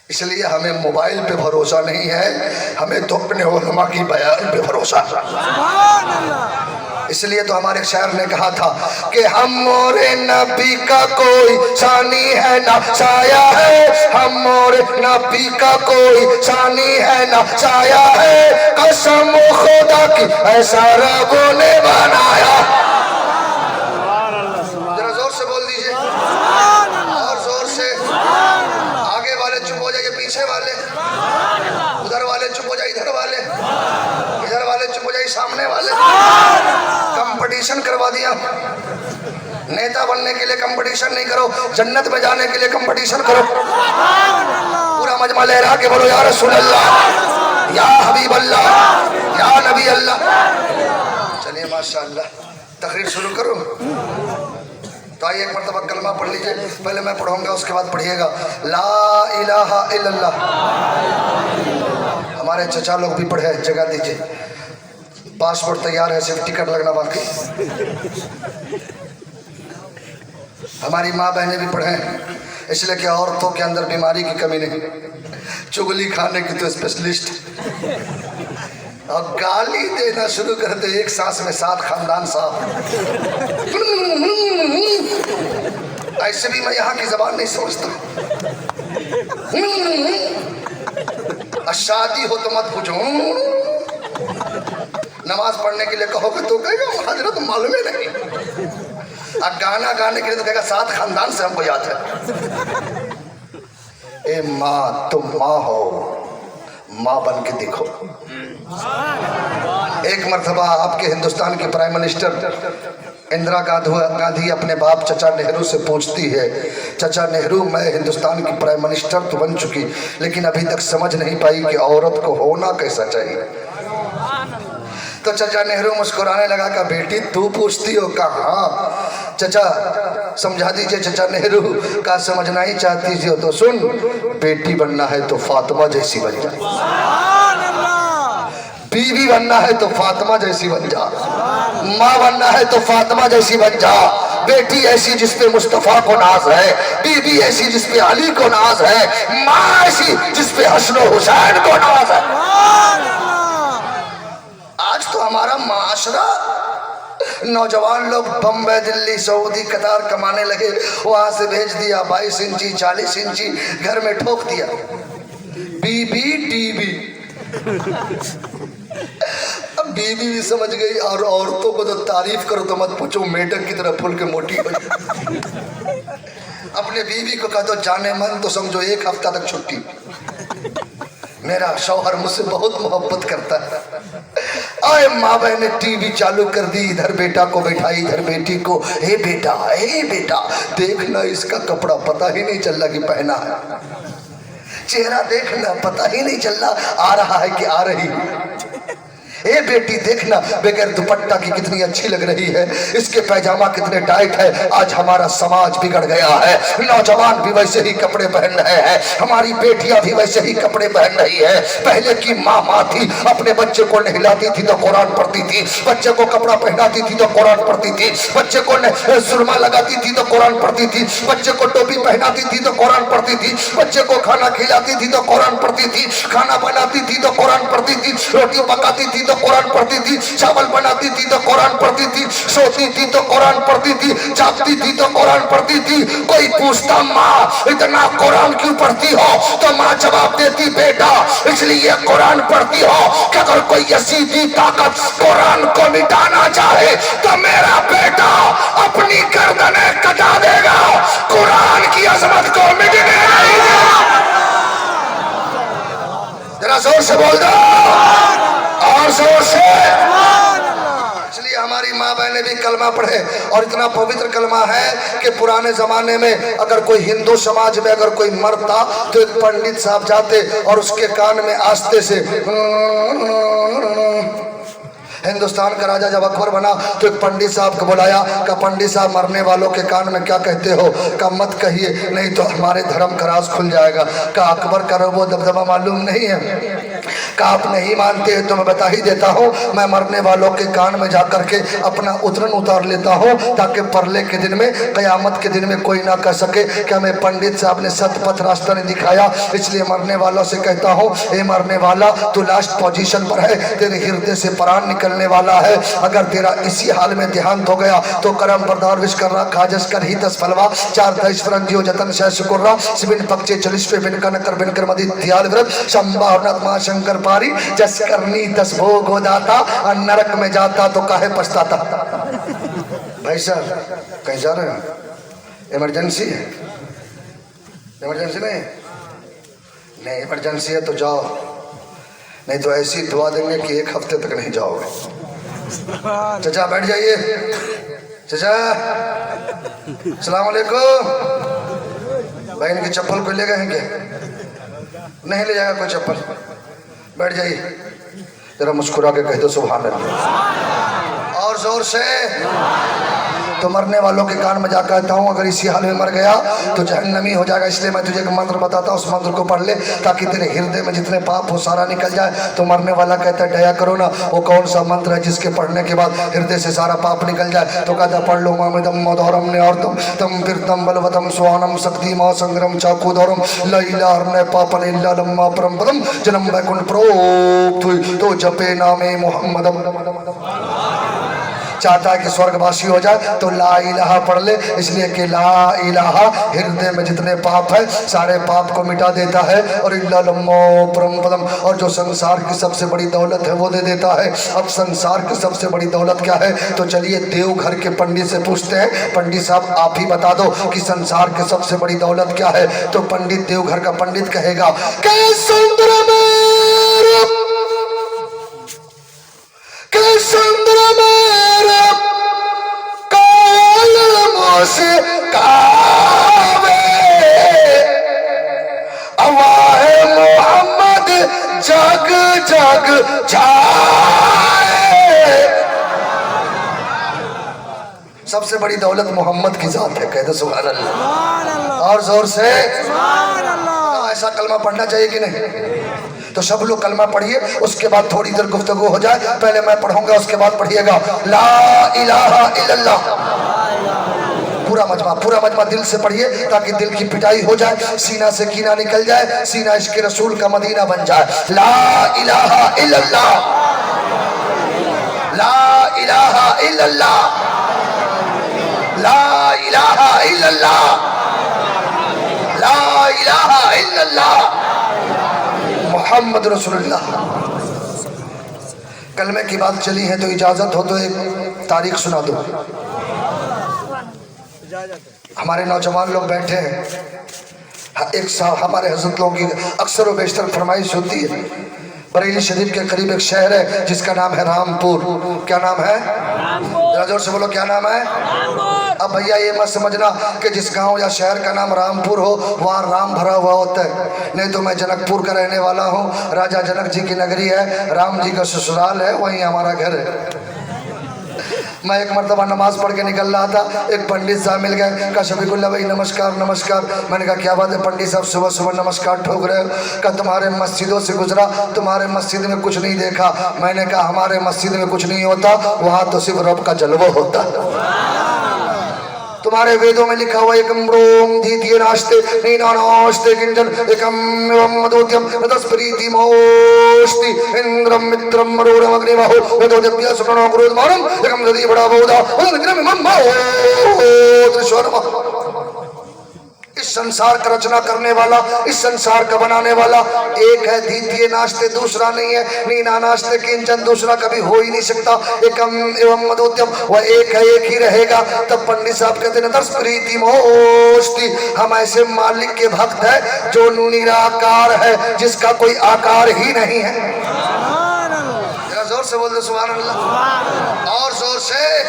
इसलिए हमें मोबाइल पे भरोसा नहीं है, हमें तो अपने उलमा की बयान पे भरोसा। इसलिए तो हमारे शायर ने कहा था कि हम मोरे नबी का कोई सानी है ना साया है, हम मोरे नबी का कोई सानी है ना साया है, कसम खुदा की ऐसा रबों ने बनाया। जरा जोर से बोल दीजिए, और जोर से। आगे वाले चुप हो जाइए, पीछे वाले, उधर वाले चुप हो जाइए, इधर वाले, इधर वाले चुप हो जाइए, सामने वाले। कंपटीशन करवा दिया। नेता बनने के लिए कंपटीशन नहीं करो, जन्नत में जाने के लिए कंपटीशन करो। पूरा मजमा लहरा के बोलो या रसूल अल्लाह, या हबीब अल्लाह, या नबी अल्लाह। चलिए माशाअल्लाह, तकरीर शुरू करूं? तो आइए एक मरतबा कलमा पढ़ लीजिए, पहले मैं पढ़ूंगा उसके बाद पढ़िएगा ला इलाहा इल्लल्लाह। हमारे चचा लोग भी पढ़े, जगह दीजिए। पासपोर्ट तैयार है, सिर्फ टिकट लगना बाकी। हमारी माँ बहनें भी पढ़े, इसलिए कि औरतों के अंदर बीमारी की कमी नहीं, चुगली खाने की तो स्पेशलिस्ट। और गाली देना शुरू कर दे एक सांस में 7 खानदान साहब। ऐसे भी मैं यहाँ की जबान नहीं समझता। शादी हो तो मत पूछो, नमाज पढ़ने के लिए कहोगे तो कहेगा हजरत तो मालूम ही नहीं, और गाना गाने के लिए तो कहेगा 7 खानदान से हमको याद है। ए माँ तुम माँ हो, माँ बन के देखो। एक मरतबा आपके हिंदुस्तान के प्राइम मिनिस्टर इंदिरा गांधी अपने बाप चचा नेहरू से पूछती है, चचा नेहरू मैं हिंदुस्तान की प्राइम मिनिस्टर तो बन चुकी, लेकिन अभी तक समझ नहीं पाई कि औरत को होना कैसा चाहिए। तो चाचा नेहरू मुस्कुराने लगा, कहा बेटी तू पूछती हो? कहा चाचा समझा दीजिए चाचा नेहरू। का समझना ही चाहती हो तो सुन, बेटी बनना है तो फातिमा जैसी बन जा, बीवी बनना है तो फातिमा जैसी बन जा, माँ बनना है तो फातिमा जैसी बन जा। बेटी ऐसी जिसपे मुस्तफा को नाज है, बीवी ऐसी जिसपे अली को नाज है, माँ ऐसी जिसपे हसन हुसैन को नाज है। आज तो हमारा माशरा, नौजवान लोग बम्बई, दिल्ली, सऊदी, कतार कमाने लगे, वहां से भेज दिया 22 इंची 40 इंची, घर में ठोक दिया बीबी टीवी। अब बीबी भी समझ गई, और औरतों को तो तारीफ करो तो मत पूछो, मेढक की तरह फूल के मोटी हो। अपने बीवी को कहा तो जाने मन, तो समझो 1 हफ्ता तक छुट्टी। मेरा शौहर मुझसे बहुत मोहब्बत करता है। आए माँ बहन ने टीवी चालू कर दी, इधर बेटा को बैठाई, इधर बेटी को। हे बेटा देखना, इसका कपड़ा पता ही नहीं चल रहा कि पहना है, चेहरा देखना पता ही नहीं चल रहा आ रहा है कि आ रही है। ए बेटी देखना, बगैर दुपट्टा की कितनी अच्छी लग रही है, इसके पैजामा कितने टाइट है। आज हमारा समाज बिगड़ गया है, नौजवान भी वैसे ही कपड़े पहन रहे हैं, हमारी बेटियां भी वैसे ही कपड़े पहन रही है। पहले की माँ थी, अपने बच्चे को नहलाती थी तो कुरान पढ़ती थी, बच्चे को कपड़ा पहनाती थी तो कुरान पढ़ती थी, बच्चे को सुरमा लगाती थी तो कुरान पढ़ती थी, बच्चे को टोपी पहनाती थी तो कुरान पढ़ती थी, बच्चे को खाना खिलाती थी तो कुरान पढ़ती थी, खाना बनाती थी तो कुरान पढ़ती थी, रोटी पकाती थी तो कुरान पढ़ती थी, चावल बनाती थी तो कुरान पढ़ती थी, सोती थी तो कुरान पढ़ती थी, जागती थी तो कुरान पढ़ती थी। कोई पूछता माँ इतना कुरान क्यों पढ़ती हो, तो माँ जवाब देती बेटा इसलिए कुरान पढ़ती हो कि अगर कोई सीधी ताकत कुरान को मिटाना चाहे तो मेरा बेटा अपनी गर्दनें कटा देगा, कुरान की अजमत को मिटने नहीं देगा। जरा जोर से बोल दो, और जोर से। इसलिए हमारी माँ बहनें भी कलमा पढ़े, और इतना पवित्र कलमा है कि पुराने जमाने में अगर कोई हिंदू समाज में अगर कोई मरता तो एक पंडित साहब जाते और उसके कान में आस्ते से, हिंदुस्तान का राजा जब अकबर बना तो एक पंडित साहब को बुलाया, का पंडित साहब मरने वालों के कान में क्या कहते हो, का मत कहिए नहीं तो हमारे धर्म का राज खुल जाएगा। का अकबर का वो दबदबा मालूम नहीं है, का आप नहीं मानते तो मैं बता ही देता हूँ, मैं मरने वालों के कान में जाकर के अपना उतरन उतार लेता हूँ ताकि परले के दिन में, कयामत के दिन में कोई ना कह सके कि हमें पंडित साहब ने सतपथ रास्ता नहीं दिखाया। इसलिए मरने वालों से कहता हूँ, ए मरने वाला तू लास्ट पोजीशन पर है, तेरे हृदय से प्राण निकलने वाला है, अगर तेरा इसी हाल में देहांत हो गया तो करम बरदार विश कर रहा खाजस कर ही 10 फलवा 4 10 फरंजियो जतन शह शुकुर रहा सिबिन पक्षे 40 पे बिनकर नकर बिनकर मदी ध्याल व्रत संभावनात मां शंकर पारी जस करनी 10 भोग हो दाता और नरक में जाता तो काहे पछताता। भाई साहब कहीं जा रहे हैं, इमरजेंसी है? इमरजेंसी नहीं इमरजेंसी है तो जाओ, नहीं तो ऐसी दुआ देंगे कि 1 हफ्ते तक नहीं जाओगे। चाचा बैठ जाइए, चाचा अस्सलाम वालेकुम। भाई इनकी चप्पल को ले गए हैं क्या? नहीं ले जाएगा कोई चप्पल, बैठ जाइए। जरा मुस्कुरा के कह दो सुभान अल्लाह, और जोर से। तो मरने वालों के कान में जा कहता हूँ अगर इसी हाल में मर गया तो जहन्नमी हो जाएगा। इसलिए मैं तुझे एक मंत्र बताता हूँ, उस मंत्र को पढ़ ले ताकि तेरे हृदय में जितने पाप हो सारा निकल जाए। तो मरने वाला कहता है दया करो ना, वो कौन सा मंत्र है जिसके पढ़ने के बाद हृदय से सारा पाप निकल जाए? तो कहता पढ़ लो मामिदम मधौरम ने और तम फिरतम बलवतम स्वानम शक्ति माँ संग्रम चाकू दौरम लैला पापन इल्ला लम्मा परम पदम जन्म वैकुंठ प्रोक्त तो जपे नामे मोहम्मदम। चाहता है कि स्वर्गवासी हो जाए तो ला इलाहा पढ़ ले, इसलिए कि ला इलाहा हृदय में जितने पाप है सारे पाप को मिटा देता है और इल्ला लम्मो परम पदम, और जो संसार की सबसे बड़ी दौलत है वो दे देता है। अब संसार की सबसे बड़ी दौलत क्या है? तो चलिए देवघर के पंडित से पूछते हैं, पंडित साहब आप ही बता दो कि संसार की सबसे बड़ी दौलत क्या है? तो पंडित देवघर का पंडित कहेगा के सुंदर से कावे अवाए मोहम्मद जग जग जाए सबसे बड़ी दौलत मोहम्मद की जात है। कहते सुभान अल्लाह और जोर से सुभान अल्लाह। ऐसा कलमा पढ़ना चाहिए कि नहीं? तो सब लोग कलमा पढ़िए, उसके बाद थोड़ी देर गुफ्तगू हो जाए। पहले मैं पढ़ूंगा, उसके बाद पढ़िएगा ला इलाहा इल्लल्लाह। पूरा मजमा दिल से पढ़िए ताकि दिल की पिटाई हो जाए, सीना से कीना निकल जाए, सीना इश्क़ रसूल का मदीना बन जाए। ला इलाहा इल्लल्लाह, ला इलाहा इल्लल्लाह, ला इलाहा इल्लल्लाह, ला इलाहा इल्लल्लाह मोहम्मद रसूलुल्लाह। कलमे की बात चली है तो इजाजत हो तो एक तारीख सुना दो। हमारे नौजवान लोग बैठे हैं, एक साहब हमारे हजरत लोगों की अक्सर व बेशतर फरमाइश होती है। बरेली शरीफ के करीब एक शहर है जिसका नाम है रामपुर। क्या नाम है? जरा जोर से बोलो, क्या नाम है? अब भैया ये मत समझना कि जिस गांव या शहर का नाम रामपुर हो वहाँ राम भरा हुआ होता है। नहीं तो मैं जनकपुर का रहने वाला हूँ, राजा जनक जी की नगरी है, राम जी का ससुराल है, वहीं हमारा घर है। मैं एक मरतबा नमाज पढ़ के निकल रहा था, एक पंडित साहब मिल गए, कहा शफीकुल्लाह भाई नमस्कार नमस्कार। मैंने कहा क्या बात है पंडित साहब, सुबह सुबह नमस्कार ठोक रहे हो? कहा तुम्हारे मस्जिदों से गुजरा, तुम्हारे मस्जिद में कुछ नहीं देखा। मैंने कहा हमारे मस्जिद में कुछ नहीं होता, वहाँ तो सिर्फ रब का जलवा होता। तुम्हारे वेदों में लिखा हुआ एकम ब्रोम द्वितीय नास्ते नीना नास्ते किंचन एकम एवं मदोत्यम तस्प्रीति मोष्टि इंद्रम मित्रम मरोरम अग्निमहो वेदोद्यप्य सुप्रणो क्रोधमानम एकम दधि बड़ा बहुधा उदग्रम मम्मा त्रिशोरमा। इस संसार का रचना करने वाला, इस संसार का बनाने वाला एक है, द्वितीय नास्ते दूसरा नहीं है, नीना नास्ते किंचन दूसरा कभी हो ही नहीं सकता, एकम एवं मदोत्यम वह एक है, एक ही रहेगा। तब पंडित साहब कहते हैं तस्प्रीति मोष्टि, हम ऐसे मालिक के भक्त है जो निराकार है, जिसका कोई आकार ही नहीं है। जोर से बोल दो सुभान अल्लाह, और जोर से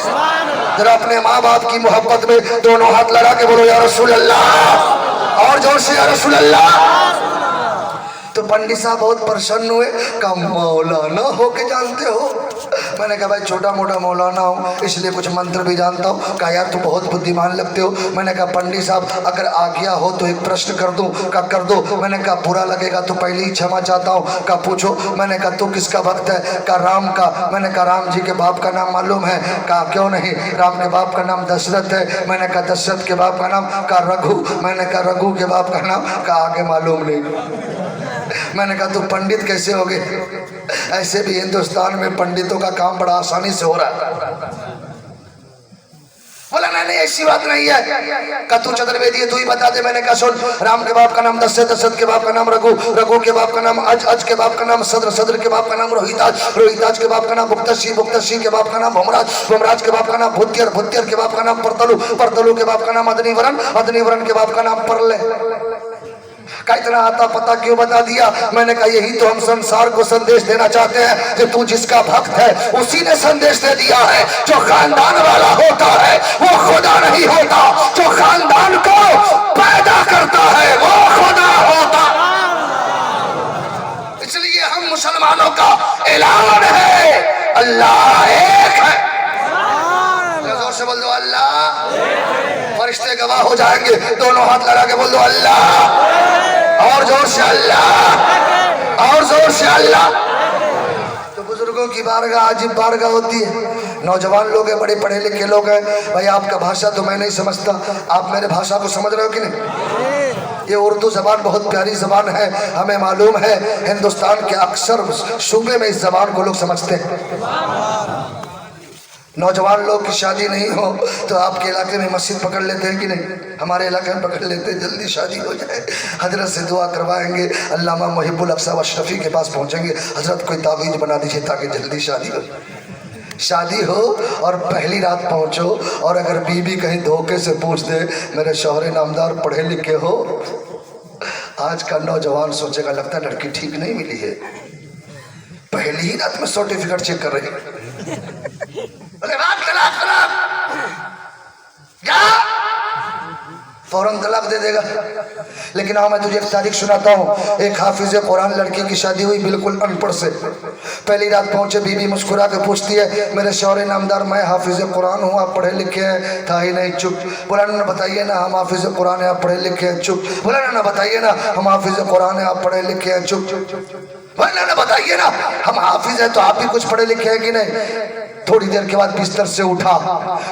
जरा अपने माँ बाप की मोहब्बत में दोनों हाथ लगा के बोलो या रसूल अल्लाह, और जोर से या रसूल अल्लाह। तो पंडित साहब बहुत प्रसन्न हुए, कहा मौलाना हो के जानते हो? मैंने कहा भाई छोटा मोटा मौलाना हूँ इसलिए कुछ मंत्र भी जानता हूँ। कहा यार तू बहुत बुद्धिमान लगते हो। मैंने कहा पंडित साहब अगर आज्ञा हो तो एक प्रश्न कर दूं? कहा कर दो। मैंने कहा बुरा लगेगा तो पहले ही क्षमा चाहता हूँ। कहा पूछो। मैंने कहा तू किसका भक्त है? कहा राम का। मैंने कहा राम जी के बाप का नाम मालूम है? कहा क्यों नहीं, राम के बाप का नाम दशरथ है। मैंने कहा दशरथ के बाप का नाम? कहा रघु। मैंने कहा रघु के बाप का नाम? कहा आगे मालूम नहीं। मैंने कहा तू पंडित कैसे हो गए? ऐसे भी हिंदुस्तान में पंडितों का काम बड़ा आसानी से हो रहा है। बोला नहीं ऐसी बात नहीं है। कहा तू चतुर्वेदी तू ही बता दे। मैंने कहा सुन, राम के बाप का नाम दशरथ, दशरथ के बाप का नाम रघु, रघु के बाप का नाम अज, अज के बाप का नाम सद्र, सद्र के बाप का नाम रोहिताज, रोहिताज के बाप का नाम भुक्तशी, भुक्तशी के बाप का नाम भुमराज, भुमराज के बाप का नाम भुत्यर, भुत्यर के बाप का नाम परतलु, परतलु के बाप का नाम अग्निवरण, अग्निवरण के बाप का नाम परले। का इतना आता पता क्यों बता दिया? मैंने कहा यही तो हम संसार को संदेश देना चाहते हैं कि तू जिसका भक्त है उसी ने संदेश दे दिया है। जो खानदान वाला होता है वो खुदा नहीं होता, जो खानदान को पैदा करता है वो खुदा होता। इसलिए हम मुसलमानों का ऐलान है अल्लाह एक है। जोर से बोल दो अल्लाह। फरिश्ते गवाह हो जाएंगे, दोनों हाथ लगा के बोल दो अल्लाह, और जोर से अल्लाह, और जोर से अल्लाह। तो बुजुर्गों की बारगाह अजीब बारगाह होती है। नौजवान लोग हैं, बड़े पढ़े लिखे लोग हैं। भाई आपका भाषा तो मैं नहीं समझता, आप मेरे भाषा को समझ रहे हो कि नहीं? ये उर्दू जबान बहुत प्यारी जबान है। हमें मालूम है हिंदुस्तान के अक्सर सूबे में इस जबान को लोग समझते हैं। नौजवान लोग की शादी नहीं हो तो आपके इलाके में मस्जिद पकड़ लेते हैं कि नहीं? हमारे इलाके में पकड़ लेते हैं, जल्दी शादी हो जाए। हजरत से दुआ करवाएंगे, अल्लामा मुहिब्बुल अक्सा अशरफी के पास पहुंचेंगे, हजरत कोई तावीज़ बना दीजिए ताकि जल्दी शादी हो। शादी हो और पहली रात पहुंचो और अगर बीबी कहीं धोखे से पूछ दे मेरे शौहरे नामदार पढ़े लिखे हो, आज का नौजवान सोचेगा लगता है लड़की ठीक नहीं मिली है। पहली ही रात में सर्टिफिकेट चेक कर रही है। फौरन तलाक दे देगा। लेकिन हाँ, मैं तुझे एक तारीख सुनाता हूँ। एक हाफिज कुरान लड़की की शादी हुई बिल्कुल अनपढ़ से। पहली रात पहुंचे, बीवी मुस्कुरा के पूछती है, मेरे शौहर नामदार, मैं हाफिज कुरान हूँ, आप पढ़े लिखे हैं? था ही नहीं, चुप। बोला ना बताइए ना, हम हाफिज कुरान है, आप पढ़े लिखे हैं? चुप। बोला ना बताइए ना, हम हाफिज कुरान है, आप पढ़े लिखे हैं? चुप। बोला ना बताइए ना, हम हाफिज हैं तो आप भी कुछ पढ़े लिखे हैं कि नहीं? थोड़ी देर के बाद बिस्तर से उठा,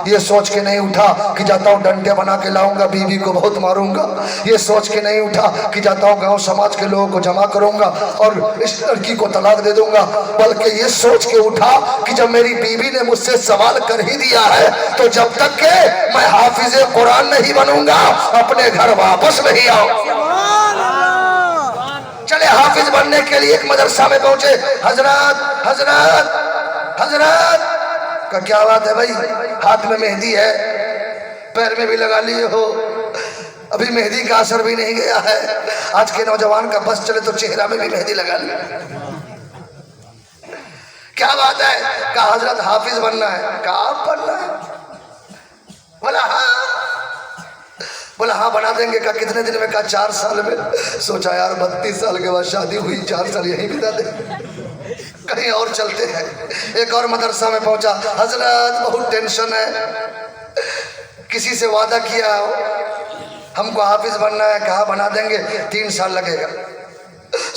ये सोच के नहीं उठा कि जाता हूँ डंडे बना के लाऊंगा, बीवी को बहुत मारूंगा। ये सोच के नहीं उठा कि जाता हूँ गांव समाज के लोगों को जमा करूंगा और इस लड़की को तलाक दे दूंगा, बल्कि ये सोच के उठा कि जब मेरी बीवी ने मुझसे सवाल कर ही दिया है तो जब तक के मैं हाफिज कुरान नहीं बनूंगा अपने घर वापस नहीं आऊंगा। चले हाफिज बनने के लिए एक मदरसा में पहुंचे। हजरत हजरत हजरत का क्या बात है भाई? हाथ में मेहंदी है, पैर में भी लगा लिए हो, अभी मेहंदी का असर भी नहीं गया है। आज के नौजवान का बस चले तो चेहरा में भी मेहंदी लगा ली। क्या बात है? कहा हजरत हाफिज बनना है। कहा बनना है? बोला हाँ। बोला हाँ बना देंगे। कहा कितने दिन में? कहा 4 साल में। सोचा यार 32 साल के बाद शादी हुई, 4 साल यहीं बिता दे, कहीं और चलते हैं। एक और मदरसा में पहुंचा। हजरत बहुत टेंशन है, किसी से वादा किया हो हमको हाफिज बनना है। कहा बना देंगे, 3 साल लगेगा।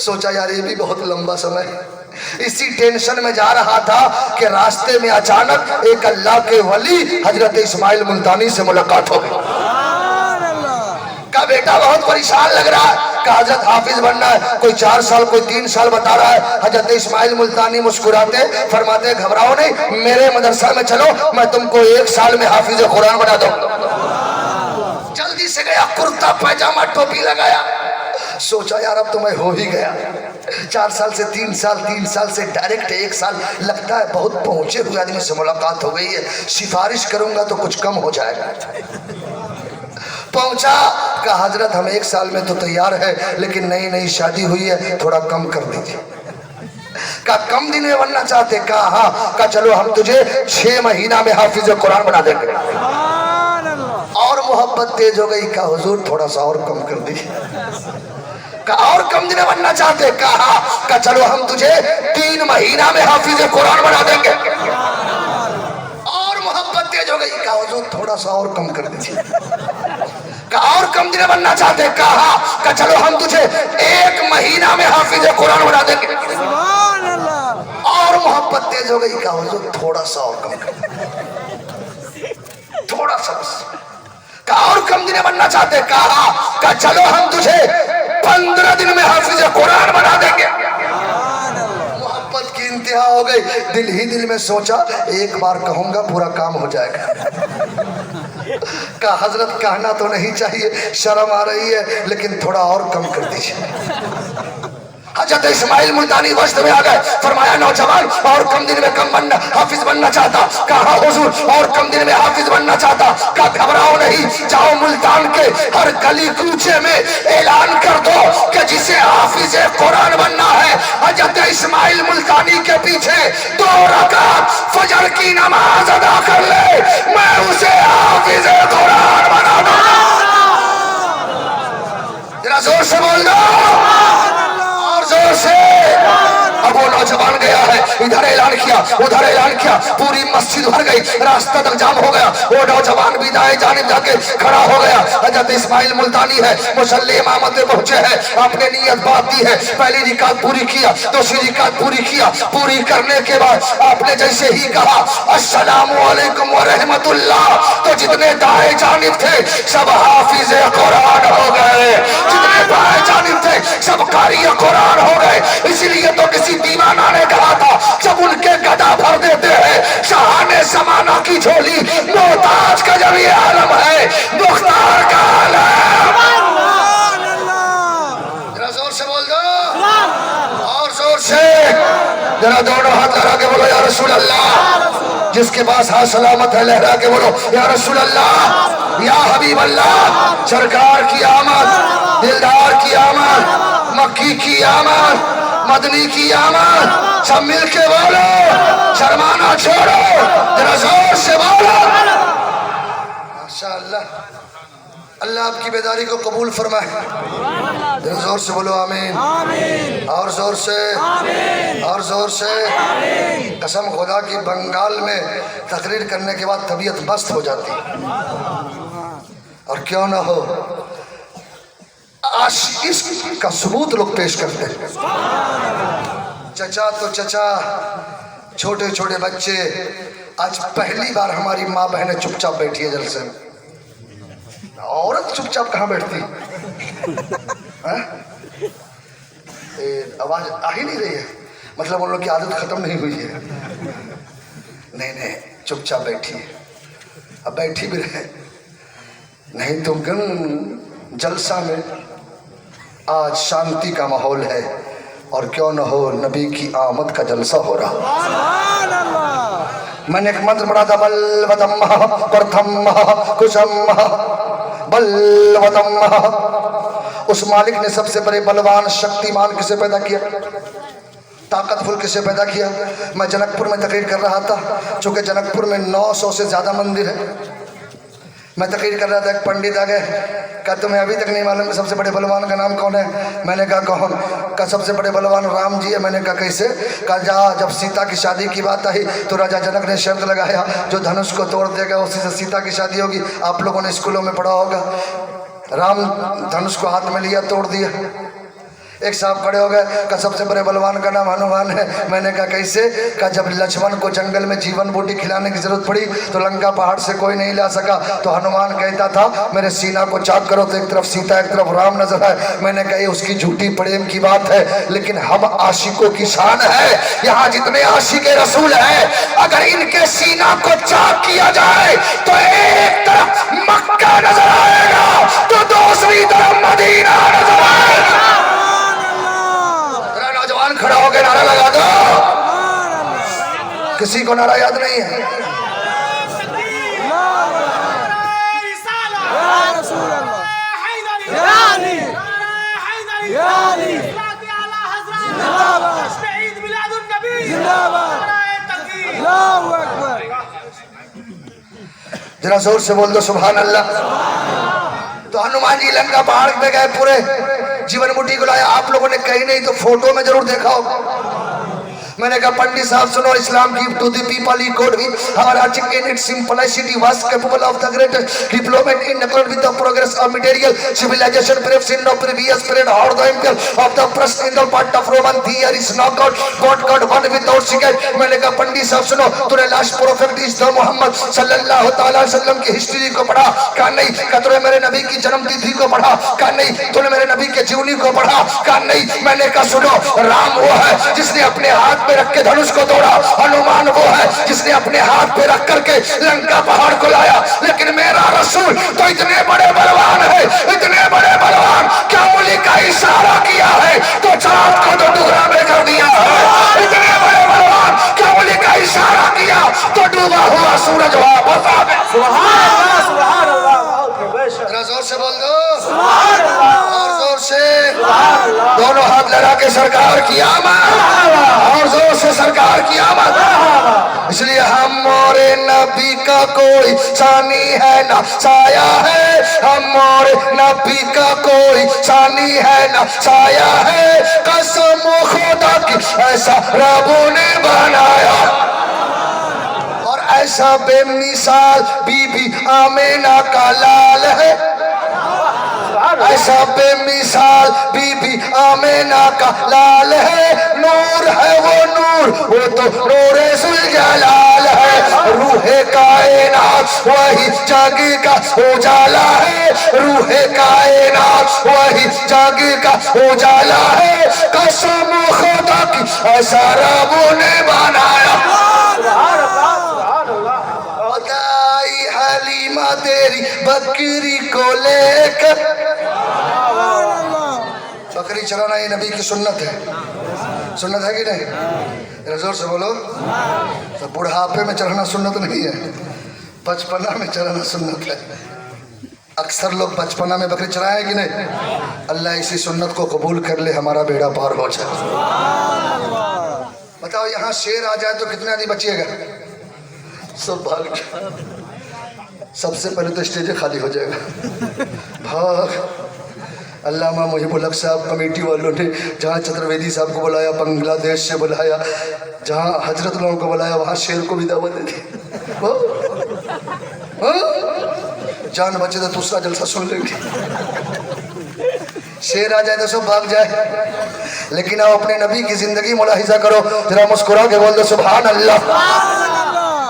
सोचा यार ये भी बहुत लंबा समय है। इसी टेंशन में जा रहा था कि रास्ते में अचानक एक अल्लाह के वली हजरत इस्माइल मुल्तानी से मुलाकात हो गई। का बेटा बहुत परेशान लग रहा है, का हजरत हाफिज बनना है, कोई 4 साल कोई 3 साल बता रहा है। हजरत इस्माइल मुल्तानी मुस्कुराते फरमाते घबराओ नहीं, मेरे मदरसा में चलो, मैं तुमको 1 साल में हाफिज कुरान बना दूं। जल्दी से गया, कुर्ता पैजामा टोपी लगाया। सोचा यार अब तो मैं हो ही गया। 4 साल से 3 साल, 3 साल से डायरेक्ट 1 साल, लगता है बहुत पहुंचे हुए आदमी से मुलाकात हो गई है, सिफारिश करूंगा तो कुछ कम हो जाएगा। पहुंचा, का हजरत हम 1 साल में तो तैयार है, लेकिन नई नई शादी हुई है, थोड़ा कम कर दीजिए। का कम दिन में बनना चाहते? कहा हाँ। का चलो हम तुझे 6 महीना में हाफिज कुरान बना देंगे। और मोहब्बत तेज हो गई। का हुजूर थोड़ा सा और कम कर दीजिए। का और कम दिन में बनना चाहते? कहा का चलो हम तुझे 3 महीना में हाफिज कुरान बना देंगे। और मोहब्बत तेज हो गई। का हुजूर थोड़ा सा और कम कर दीजिए। का और कम दिन बनना चाहते? कहा का चलो हम तुझे 1 महीना में हाफिज कुरान बना देंगे। और मोहब्बत तेज हो गई। का हुजूर थोड़ा सा और कम कर, थोड़ा सा बस। का और कम दिन बनना चाहते? कहा का चलो हम तुझे 15 दिन में हाफिज कुरान बना देंगे। मोहब्बत की इंतहा हो गई। दिल ही दिल में सोचा एक बार कहूंगा पूरा काम हो जाएगा। का हजरत कहना तो नहीं चाहिए, शर्म आ रही है, लेकिन थोड़ा और कम कर दीजिए। हजरत इस्माइल मुल्तानी वस्त में आ गए। फरमाया नौजवान और कम दिन में कम बनना हाफिज बनना चाहता? कहा हुजूर और कम दिन में हाफिज बनना चाहता। का घबराओ नहीं, जाओ मुल्तान के हर गली कूचे में ऐलान कर दो कि जिसे हाफिज कुरान बनना है हजरत इस्माइल मुल्तानी के पीछे 2 रकात फजर की नमाज अदा कर ले, मैं उसे हाफिज कुरान बना दूंगा। जरा जोर से बोल दो, जोर से। अब वो नौजवान गया है, इधर ऐलान किया उधर ऐलान किया, पूरी मस्जिद भर गई, रास्ता तक जाम हो गया। वो नौजवान भी दाएं जानिब जाके खड़ा हो गया। हजरत इस्माइल मुल्तानी है, मुसल्ले इमामत में पहुंचे हैं, आपने नियत बात दी है, पहली रिकात पूरी किया, दूसरी रिकात पूरी किया। पूरी करने के बाद आपने जैसे ही कहा अस्सलामु अलैकुम व रहमतुल्लाह, तो जितने दाएं जानिब थे सब हाफिज कुरान हो गए, जितने बाएं जानिब थे सब कारी कुरान हो गए। इसलिए तो किसी दीवाना ने कहा था जब उनके गदा भर देते हैं शहाने समाना की झोली, मोहताज का जब ये आलम है मुख्तार का आलम। जरा जोर से बोल दो, और जोर से। जरा दोनों हाथ लगा के बोलो या रसूल अल्लाह। जिसके पास हाथ सलामत है लहरा के बोलो या रसूल अल्लाह, या हबीब अल्लाह। सरकार की आमद, दिलदार की आमद, मक्की की आमद, मदनी की आमद, सब मिल के बोलो, शर्माना छोड़ो, जरा जोर से बोलो। माशाअल्लाह अल्लाह आपकी बेदारी को कबूल फरमाए। जोर से बोलो आमीन। और जोर से, और जोर से। कसम खुदा की बंगाल में तकरीर करने के बाद तबीयत मस्त हो जाती, और क्यों ना हो, इश्क का सबूत लोग पेश करते हैं। चचा तो चचा, छोटे छोटे बच्चे, आज पहली बार हमारी माँ बहनें चुपचाप बैठी है जलसे में। औरत चुपचाप कहाँ बैठती है? आवाज आ ही नहीं रही है, मतलब उन लोग की आदत खत्म नहीं हुई है। नहीं नहीं, चुपचाप बैठी है। अब बैठी भी रहे, नहीं तो गन जलसा में आज शांति का माहौल है, और क्यों न हो नबी की आमद का जलसा हो रहा। मैंने एक मंत्र पढ़ा था, बलवतम प्रथम कुशम बलवतम। उस मालिक ने सबसे बड़े बलवान शक्तिमान किसे पैदा किया, ताकतफुल किसे पैदा किया। मैं जनकपुर में तकरीर कर रहा था, चूंकि जनकपुर में 900 से ज्यादा मंदिर है। मैं तकरीर कर रहा था, एक पंडित आ गए, कहा तुम्हें अभी तक नहीं मालूम कि सबसे बड़े बलवान का नाम कौन है? मैंने कहा कौन? कहा सबसे बड़े बलवान राम जी है। मैंने कहा कैसे? कहा जा, जब सीता की शादी की बात आई तो राजा जनक ने शर्त लगाया, जो धनुष को तोड़ देगा उसी से सीता की शादी होगी। आप लोगों ने स्कूलों में पढ़ा होगा। राम धनुष को हाथ में लिया, तोड़ दिया। एक साहब खड़े हो गए, कहा सबसे बड़े बलवान का नाम हनुमान है। मैंने कहा कैसे? कहा जब लक्ष्मण को जंगल में जीवन बूटी खिलाने की जरूरत पड़ी तो लंका पहाड़ से कोई नहीं ला सका, तो हनुमान कहता था मेरे सीना को चाक करो तो एक तरफ सीता एक तरफ राम नजर आए। मैंने कहा उसकी झूठी प्रेम की बात है, लेकिन हम आशिकों की शान है। यहाँ जितने आशिके रसूल है, अगर इनके सीना को चाक किया जाए तो एक तरफ मक्का नजर आएगा तो दूसरी तरफ मदीना नजर आएगा। नौजवान खड़ा होकर नारा लगा दो। किसी को नारा याद नहीं है? जरा जोर से बोल दो सुभान अल्लाह। तो हनुमान जी लंका पहाड़ पे गए, पूरे जीवन मुट्ठी को लाया। आप लोगों ने कहीं नहीं तो फोटो में जरूर देखा होगा। मैंने कहा पंडित साहब सुनो, Islam give to the people he God with our articulate its simplicity was capable of the greatest development in accordance with the progress of material civilization, perhaps in no previous period or the imperial of the first in the part of Roman theory is not God one without second। मैंने कहा पंडित साहब सुनो, तूने last prophet इस the Mohammad सल्लल्लाहु अलैहि वसल्लम की हिस्ट्री को पढ़ा? कहा नहीं। कहा तूने मेरे नबी की जन्म तिथि को पढ़ा? कहा नहीं। तूने मेरे नबी के जीवनी को पढ़ा? कहा नहीं। मैंने कहा सुनो, राम वो है जिसने अपने हाथ पे रख के धनुष को तोड़ा, हनुमान वो है जिसने अपने हाथ पे रख करके लंका पहाड़ को लाया, लेकिन मेरा रसूल तो इतने बड़े बलवान है, इतने बड़े बलवान, क्या उंगली का इशारा किया है तो चांद को तो टुकड़ा में कर दिया है। इतने बड़े बलवान, क्या उंगली का इशारा किया तो डूबा हुआ सूरज वापस आ गया। सुभान अल्लाह, सुभान अल्लाह। जोर से बोल दो सुभान अल्लाह, और जोर से दोनों हाथ लगा के सरकार की आमद, और जोर से सरकार की आमद। इसलिए हमारे नबी का कोई सानी है ना साया है, हमारे नबी का कोई सानी है ना साया है। कसम खुदा की ऐसा रब ने बनाया, और ऐसा बेमिसाल बीबी आमीना का लाल है, ऐसा बेमिसाल बीबी आमीना का लाल है। नूर है वो नूर, वो तो नूरे सुलजलाल है। रूहे कायनात वही जग का उजाला है, रूहे कायनात वही जग का उजाला है। कसम खुदा की ऐसा रब ने बनाया। बताई हलीमा तेरी बकरी को लेकर, बकरी चलाना ये नबी की सुन्नत है। सुन्नत है कि नहीं? जोर से बोलो। तो बुढ़ापे में चढ़ना सुन्नत नहीं है, बचपना में चढ़ना सुन्नत है। अक्सर लोग बचपना में बकरी चलाए कि नहीं? अल्लाह इसी सुन्नत को कबूल कर ले, हमारा बेड़ा पार हो जाए। बताओ यहाँ शेर आ जाए तो कितने आदमी बचिएगा? सब भाग। सबसे पहले तो स्टेज खाली हो जाएगा। भाग। अल्लामा मुहिबुल हक साहब कमेटी वालों ने जहाँ चतुर्वेदी साहब को बुलाया, बांग्लादेश से बुलाया, जहाँ हजरत लोगों को बुलाया, वहाँ शेर को भी दावत दे दी। जान बचे तो दूसरा जलसा सुन लेंगे। शेर आ जाए तो सब भाग जाए। लेकिन आप अपने नबी की जिंदगी मुलाहिजा करो, जरा मुस्कुरा के बोल दो सुभान अल्लाह।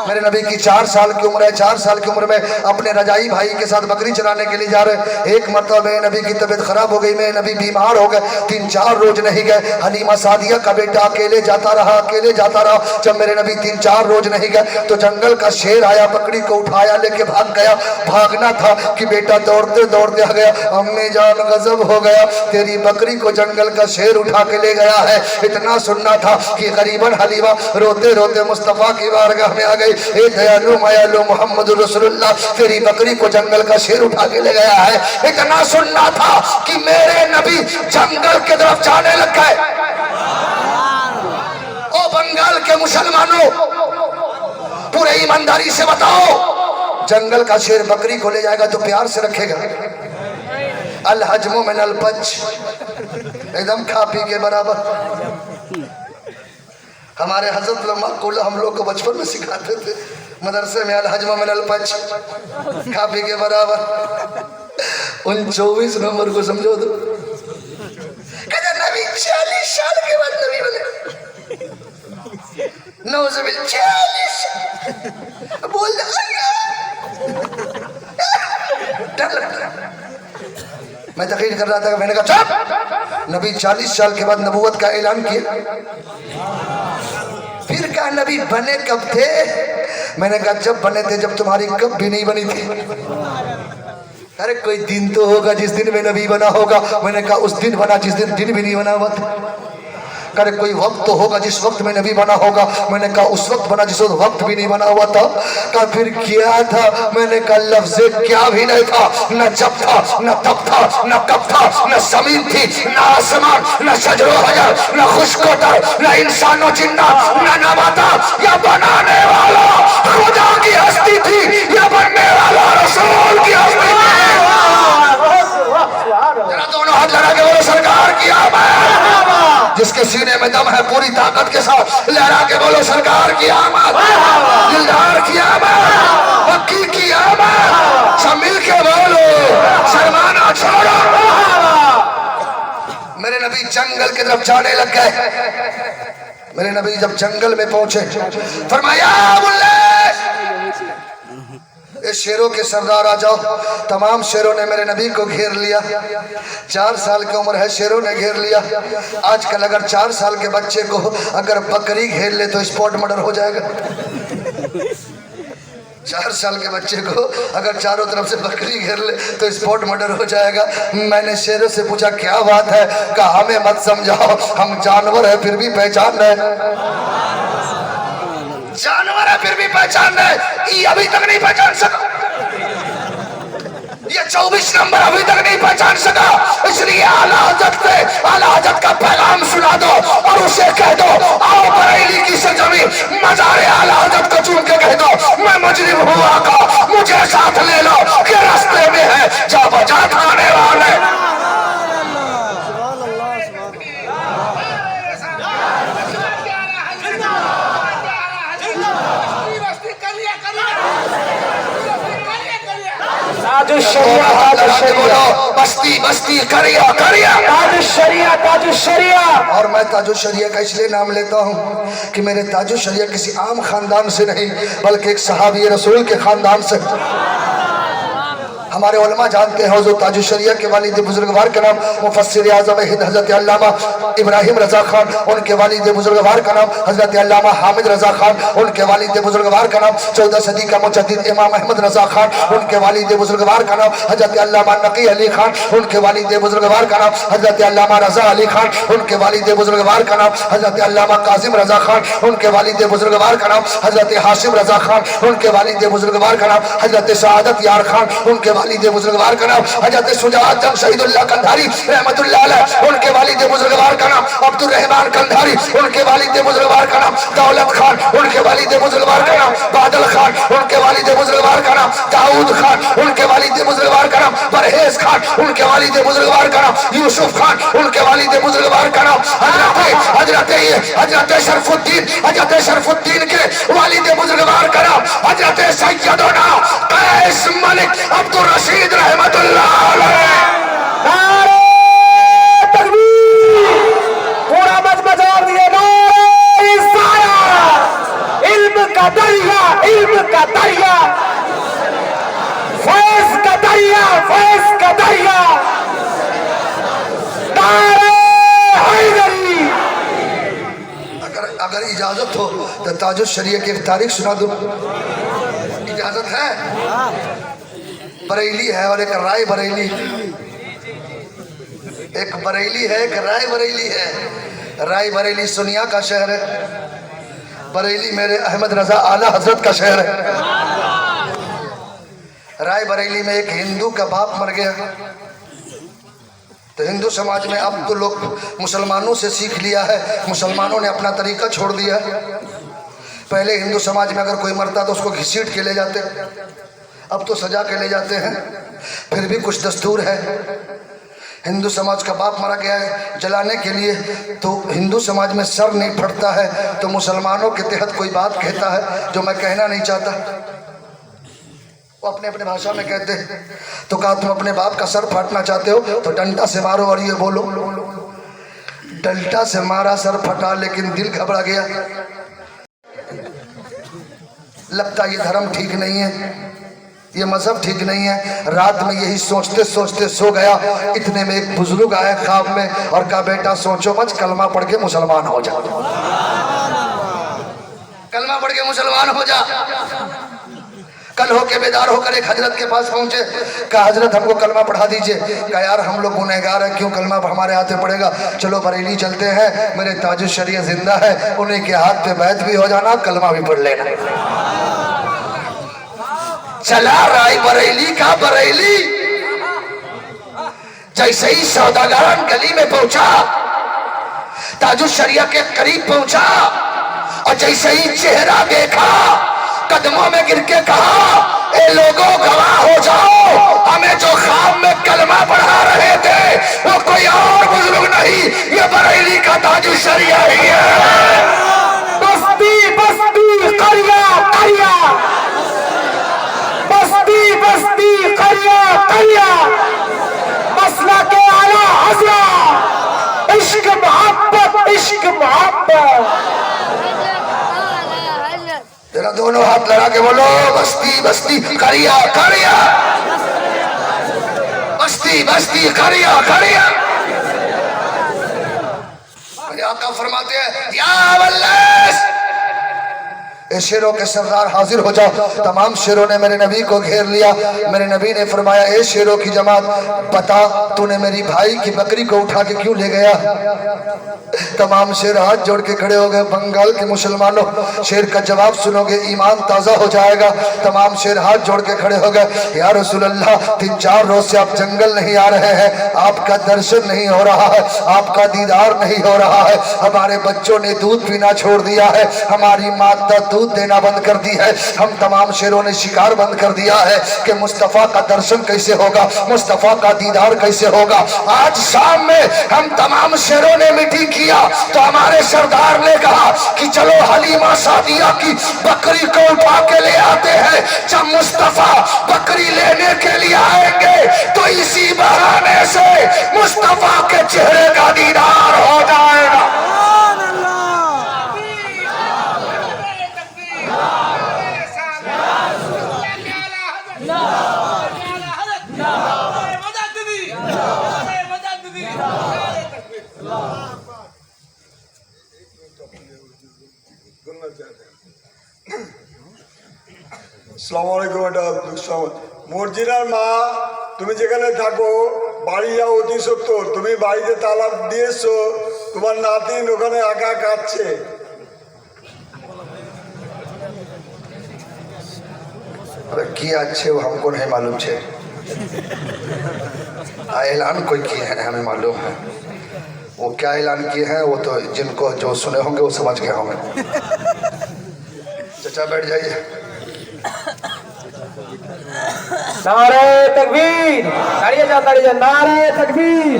मेरे नबी की 4 साल की उम्र है। 4 साल की उम्र में अपने रजाई भाई के साथ बकरी चराने के लिए जा रहे। एक मरतबा मेरे नबी की तबीयत खराब हो गई, मेरे नबी बीमार हो गए, 3-4 रोज नहीं गए। हलीमा सादिया का बेटा अकेले जाता रहा, अकेले जाता रहा। जब मेरे नबी 3-4 रोज नहीं गए तो जंगल का शेर आया, बकरी को उठाया, लेके भाग गया। भागना था कि बेटा दौड़ते दौड़ते आ गया, अम्मी जान गजब हो गया, तेरी बकरी को जंगल का शेर उठा के ले गया है। इतना सुनना था कि गरीबन हलीमा रोते रोते मुस्तफा की बारगाह में आ गई। ए दयालु मायालु मोहम्मद रसूलुल्लाह, तेरी बकरी को जंगल का शेर उठा के ले गया है। इतना सुनना था कि मेरे नबी जंगल की तरफ जाने लग गए। ओ बंगाल के मुसलमानों, पूरे ईमानदारी से बताओ, जंगल का शेर बकरी को ले जाएगा तो प्यार से रखेगा? अल हजमो मिन अल पच, एकदम खा पी के बराबर। हमारे हजरत माकुल हम लोग को बचपन में सिखाते थे मदरसे में, अल हजमो मिन अल पच, खा पी के बराबर। उन 24 नंबर को समझो तो कहते नबी 40 साल के बाद नबी बने। 40 बोल डर लगता। मैं तकरीर कर रहा था, मैंने कहा चुप, नबी 40 साल के बाद नबूवत का ऐलान किया। फिर कहा नबी बने कब थे? मैंने कहा जब बने थे जब तुम्हारी कब भी नहीं बनी थी। अरे कोई दिन तो होगा जिस दिन में नबी बना होगा। मैंने कहा उस दिन बना जिस दिन भी नहीं बना हुआ था। करे कोई वक्त तो होगा जिस वक्त में नबी बना होगा। मैंने कहा उस वक्त बना जिस वक्त भी नहीं बना हुआ था। कहा फिर क्या था? मैंने कहा लफ्ज़ क्या भी नहीं था, न जब था, न तब था, न कब था, न जमीन थी, न आसमान, न शजरो हजर, न खुशकोतर, न इंसानो जिन्ना, न नबाता। या बनाने वाला खुदा की हस्ती थी या बनने वाला रसूल की हस्ती थी। जरा दोनों हाथ लगा के बोलो सरकार की आमद। जिसके सीने में दम है पूरी ताकत के साथ लहरा के बोलो सरकार की आमद, दिलदार की आमद, पक्की की आमद। सब मिल के बोलो शर्माना छोड़ो। मेरे नबी जंगल की तरफ जाने लग गए। मेरे नबी जब जंगल में पहुंचे फरमाया ये शेरों के सरदार आ जाओ। तमाम शेरों ने मेरे नबी को घेर लिया। 4 साल की उम्र है, शेरों ने घेर लिया। आजकल अगर 4 साल के बच्चे को अगर बकरी घेर ले तो स्पॉट मर्डर हो जाएगा। 4 साल के बच्चे को अगर चारों तरफ से बकरी घेर ले तो स्पॉट मर्डर हो जाएगा। मैंने शेरों से पूछा क्या बात है? कहा हमें मत समझाओ, हम जानवर है फिर भी पहचान रहे। जानवर है फिर भी पहचान रहे। ये अभी तक नहीं पहचान सका, ये 24 नंबर अभी तक नहीं पहचान सका। इसलिए आला हजरत का पैगाम सुना दो और उसे कह दो आओ बरेली की सरजमीन मज़ारे आला हजरत को चूम के कह दो मैं मुजरिम हूँ आका, मुझे साथ ले लो कि रास्ते में है जा बजा खाने वाले। बस्ती बस्ती करिया करिया ताजुशरिया। और मैं ताजुशरिया का इसलिए नाम लेता हूँ कि मेरे ताजुशरिया किसी आम खानदान से नहीं बल्कि एक सहाबी रसूल के खानदान से। हमारे उलमा जानते हैं हुज़ूर ताजुशरिया के वालिद बुजुर्गवार का नाम मुफस्सिर आज़म हज़रत अल्लामा इब्राहिम रज़ा खान, उनके वालिद बुजुर्गवार का नाम हज़रत अल्लामा हामिद रज़ा खान, उनके वालिद बुजुर्गवार का नाम 14 सदी का मुजद्दिद इमाम अहमद रज़ा खान, उनके वालिद बुजुर्गवार का नाम हज़रत अल्लामा नकी अली खान, उनके वालिद बुजुर्गवार का नाम हज़रत अल्लामा रज़ा अली खान, उनके वालिद बुजुर्गवार का नाम हज़रत अल्लामा कासिम रज़ा खान, उनके वालिद बुजुर्गवार का नाम हज़रत हाशिम रज़ा खान, उनके वालिद बुजुर्गवार का नाम हज़रत सआदत यार खान, उनके वालिद बुजुर्गवार का नाम हज़रत शुजाअत जंग शहीदुल्लाह कंधारी रहमतुल्लाह अलैह, उनके वालिद बुजुर्गवार का नाम अब्दुर रहमान कंधारी, उनके वालिद बुजुर्गवार का नाम दौलत खान, उनके वालिद बुजुर्गवार का नाम बादल खान, उनके वालिद बुजुर्गवार का नाम दाऊद खान, उनके वालिद बुजुर्गवार का नाम परहेज खान। खान उनके वालिद बुजुर्गवार का नाम यूसुफ खान, उनके वालिद बुजुर्गवार का नाम हजरत शरफुद्दीन के वालिद बुजुर्गवार का नाम हजरत सैयदना कैस मलिक अब्दुल रशीद रहमतुल्लाह अलैह। पूरा मजमा जवाब दिए इल्म का दरिया, इल्म का दरिया, फैज का दरिया, फैज का दरिया, अगर इजाजत हो तो ताजुल शरीय की एक तारीख सुना दूं, इजाजत है? बरेली है और एक राय बरेली, एक बरेली है एक राय बरेली है। राय बरेली सुनिया का शहर है, बरेली मेरे अहमद रजा आला हजरत का शहर है। राय बरेली में एक हिंदू का बाप मर गया, तो हिंदू समाज में अब तो लोग मुसलमानों से सीख लिया है, मुसलमानों ने अपना तरीका छोड़ दिया। पहले हिंदू समाज में अगर कोई मरता तो उसको घसीट के ले जाते, अब तो सजा के ले जाते हैं। फिर भी कुछ दस्तूर है। हिंदू समाज का बाप मारा गया है जलाने के लिए, तो हिंदू समाज में सर नहीं फटता है, तो मुसलमानों के तहत कोई बात कहता है जो मैं कहना नहीं चाहता, वो अपने अपने भाषा में कहते हैं। तो कहा तुम अपने बाप का सर फाड़ना चाहते हो तो डंडा से मारो और ये बोलो। डंडा से मारा, सर फटा, लेकिन दिल घबरा गया। लगता ये धर्म ठीक नहीं है, ये मजहब ठीक नहीं है। रात में यही सोचते सोचते सो गया। इतने में एक बुजुर्ग आया ख्वाब में और कहा बेटा सोचो मत, कलमा पढ़ के मुसलमान हो जा, कलमा पढ़ के मुसलमान हो जा। कल होके बेदार होकर एक हजरत के पास पहुंचे, कहा हजरत हमको कलमा पढ़ा दीजिए। कहा यार हम लोग गुनहगार हैं, क्यों कलमा हमारे हाथ में पड़ेगा, चलो बरेली चलते हैं, मेरे ताजुल शरीय जिंदा है, उन्हीं के हाथ पे बैत भी हो जाना, कलमा भी पढ़ लेना। चला राय बरेली का बरेली। जैसे ही सौदागारान गली में पहुंचा, ताजुल शरीया के करीब पहुंचा और जैसे ही चेहरा देखा, कदमों में गिर के कहा ए लोगों गवाह हो जाओ, हमें जो ख्वाब में कलमा पढ़ा रहे थे वो कोई और बुजुर्ग नहीं, ये बरेली का ताजुल शरीया ही है। बस्ती बस्ती करिया करिया, बस्ती बस्ती करिया करिया, मसला के आला हजरा, इश्क मोहब्बत, इश्क मोहब्बत। तेरा दोनों हाथ लगा के बोलो बस्ती बस्ती करिया करिया, बस्ती बस्ती करिया करिया। मेरे आका फरमाते हैं या वल्लाह, शेरों के सरदार हाजिर हो जाओ। तमाम शेरों ने मेरे नबी को घेर लिया। मेरे नबी ने फरमाया ए शेरों की जमात, बता तूने मेरी भाई की बकरी को उठा के क्यों ले गया। तमाम शेर हाथ जोड़ के खड़े हो गए। बंगाल के मुसलमानों, शेर का जवाब सुनोगे ईमान ताज़ा हो जाएगा। तमाम शेर हाथ जोड़ के खड़े हो गए। या रसूल अल्लाह, 3-4 रोज से आप जंगल नहीं आ रहे हैं, आपका दर्शन नहीं हो रहा है, आपका दीदार नहीं हो रहा है, हमारे बच्चों ने दूध पीना छोड़ दिया है, हमारी माता दूध देना बंद कर दी है, हम तमाम शेरों ने शिकार बंद कर दिया है कि मुस्तफा का दर्शन कैसे होगा, मुस्तफा का दीदार कैसे होगा। आज शाम में हम तमाम शेरों ने मीटिंग किया तो हमारे सरदार ने कहा कि चलो हलीमा सादिया की बकरी को उठा के ले आते हैं। जब मुस्तफा बकरी लेने के लिए आएंगे तो इसी बहाने से मुस्तफा के चेहरे का दीदार हो जाएगा। মর্জিনার মা, তুমি যেখানে থাকো বাড়ি যাও অতি সত্তর। তুমি বাড়িতে তালা দিয়েছো, তোমার নাতিন ওখানে একা কাঁদছে। अरे किया अच्छे वो हमको नहीं मालूम छे, ऐलान कोई किए हैं हमें मालूम है। वो क्या ऐलान किए हैं वो तो जिनको जो सुने होंगे वो समझ गए होंगे। चाचा बैठ जाइए। नारे तकबीर, दाঁড়িয়ে যা নারে তকবীর,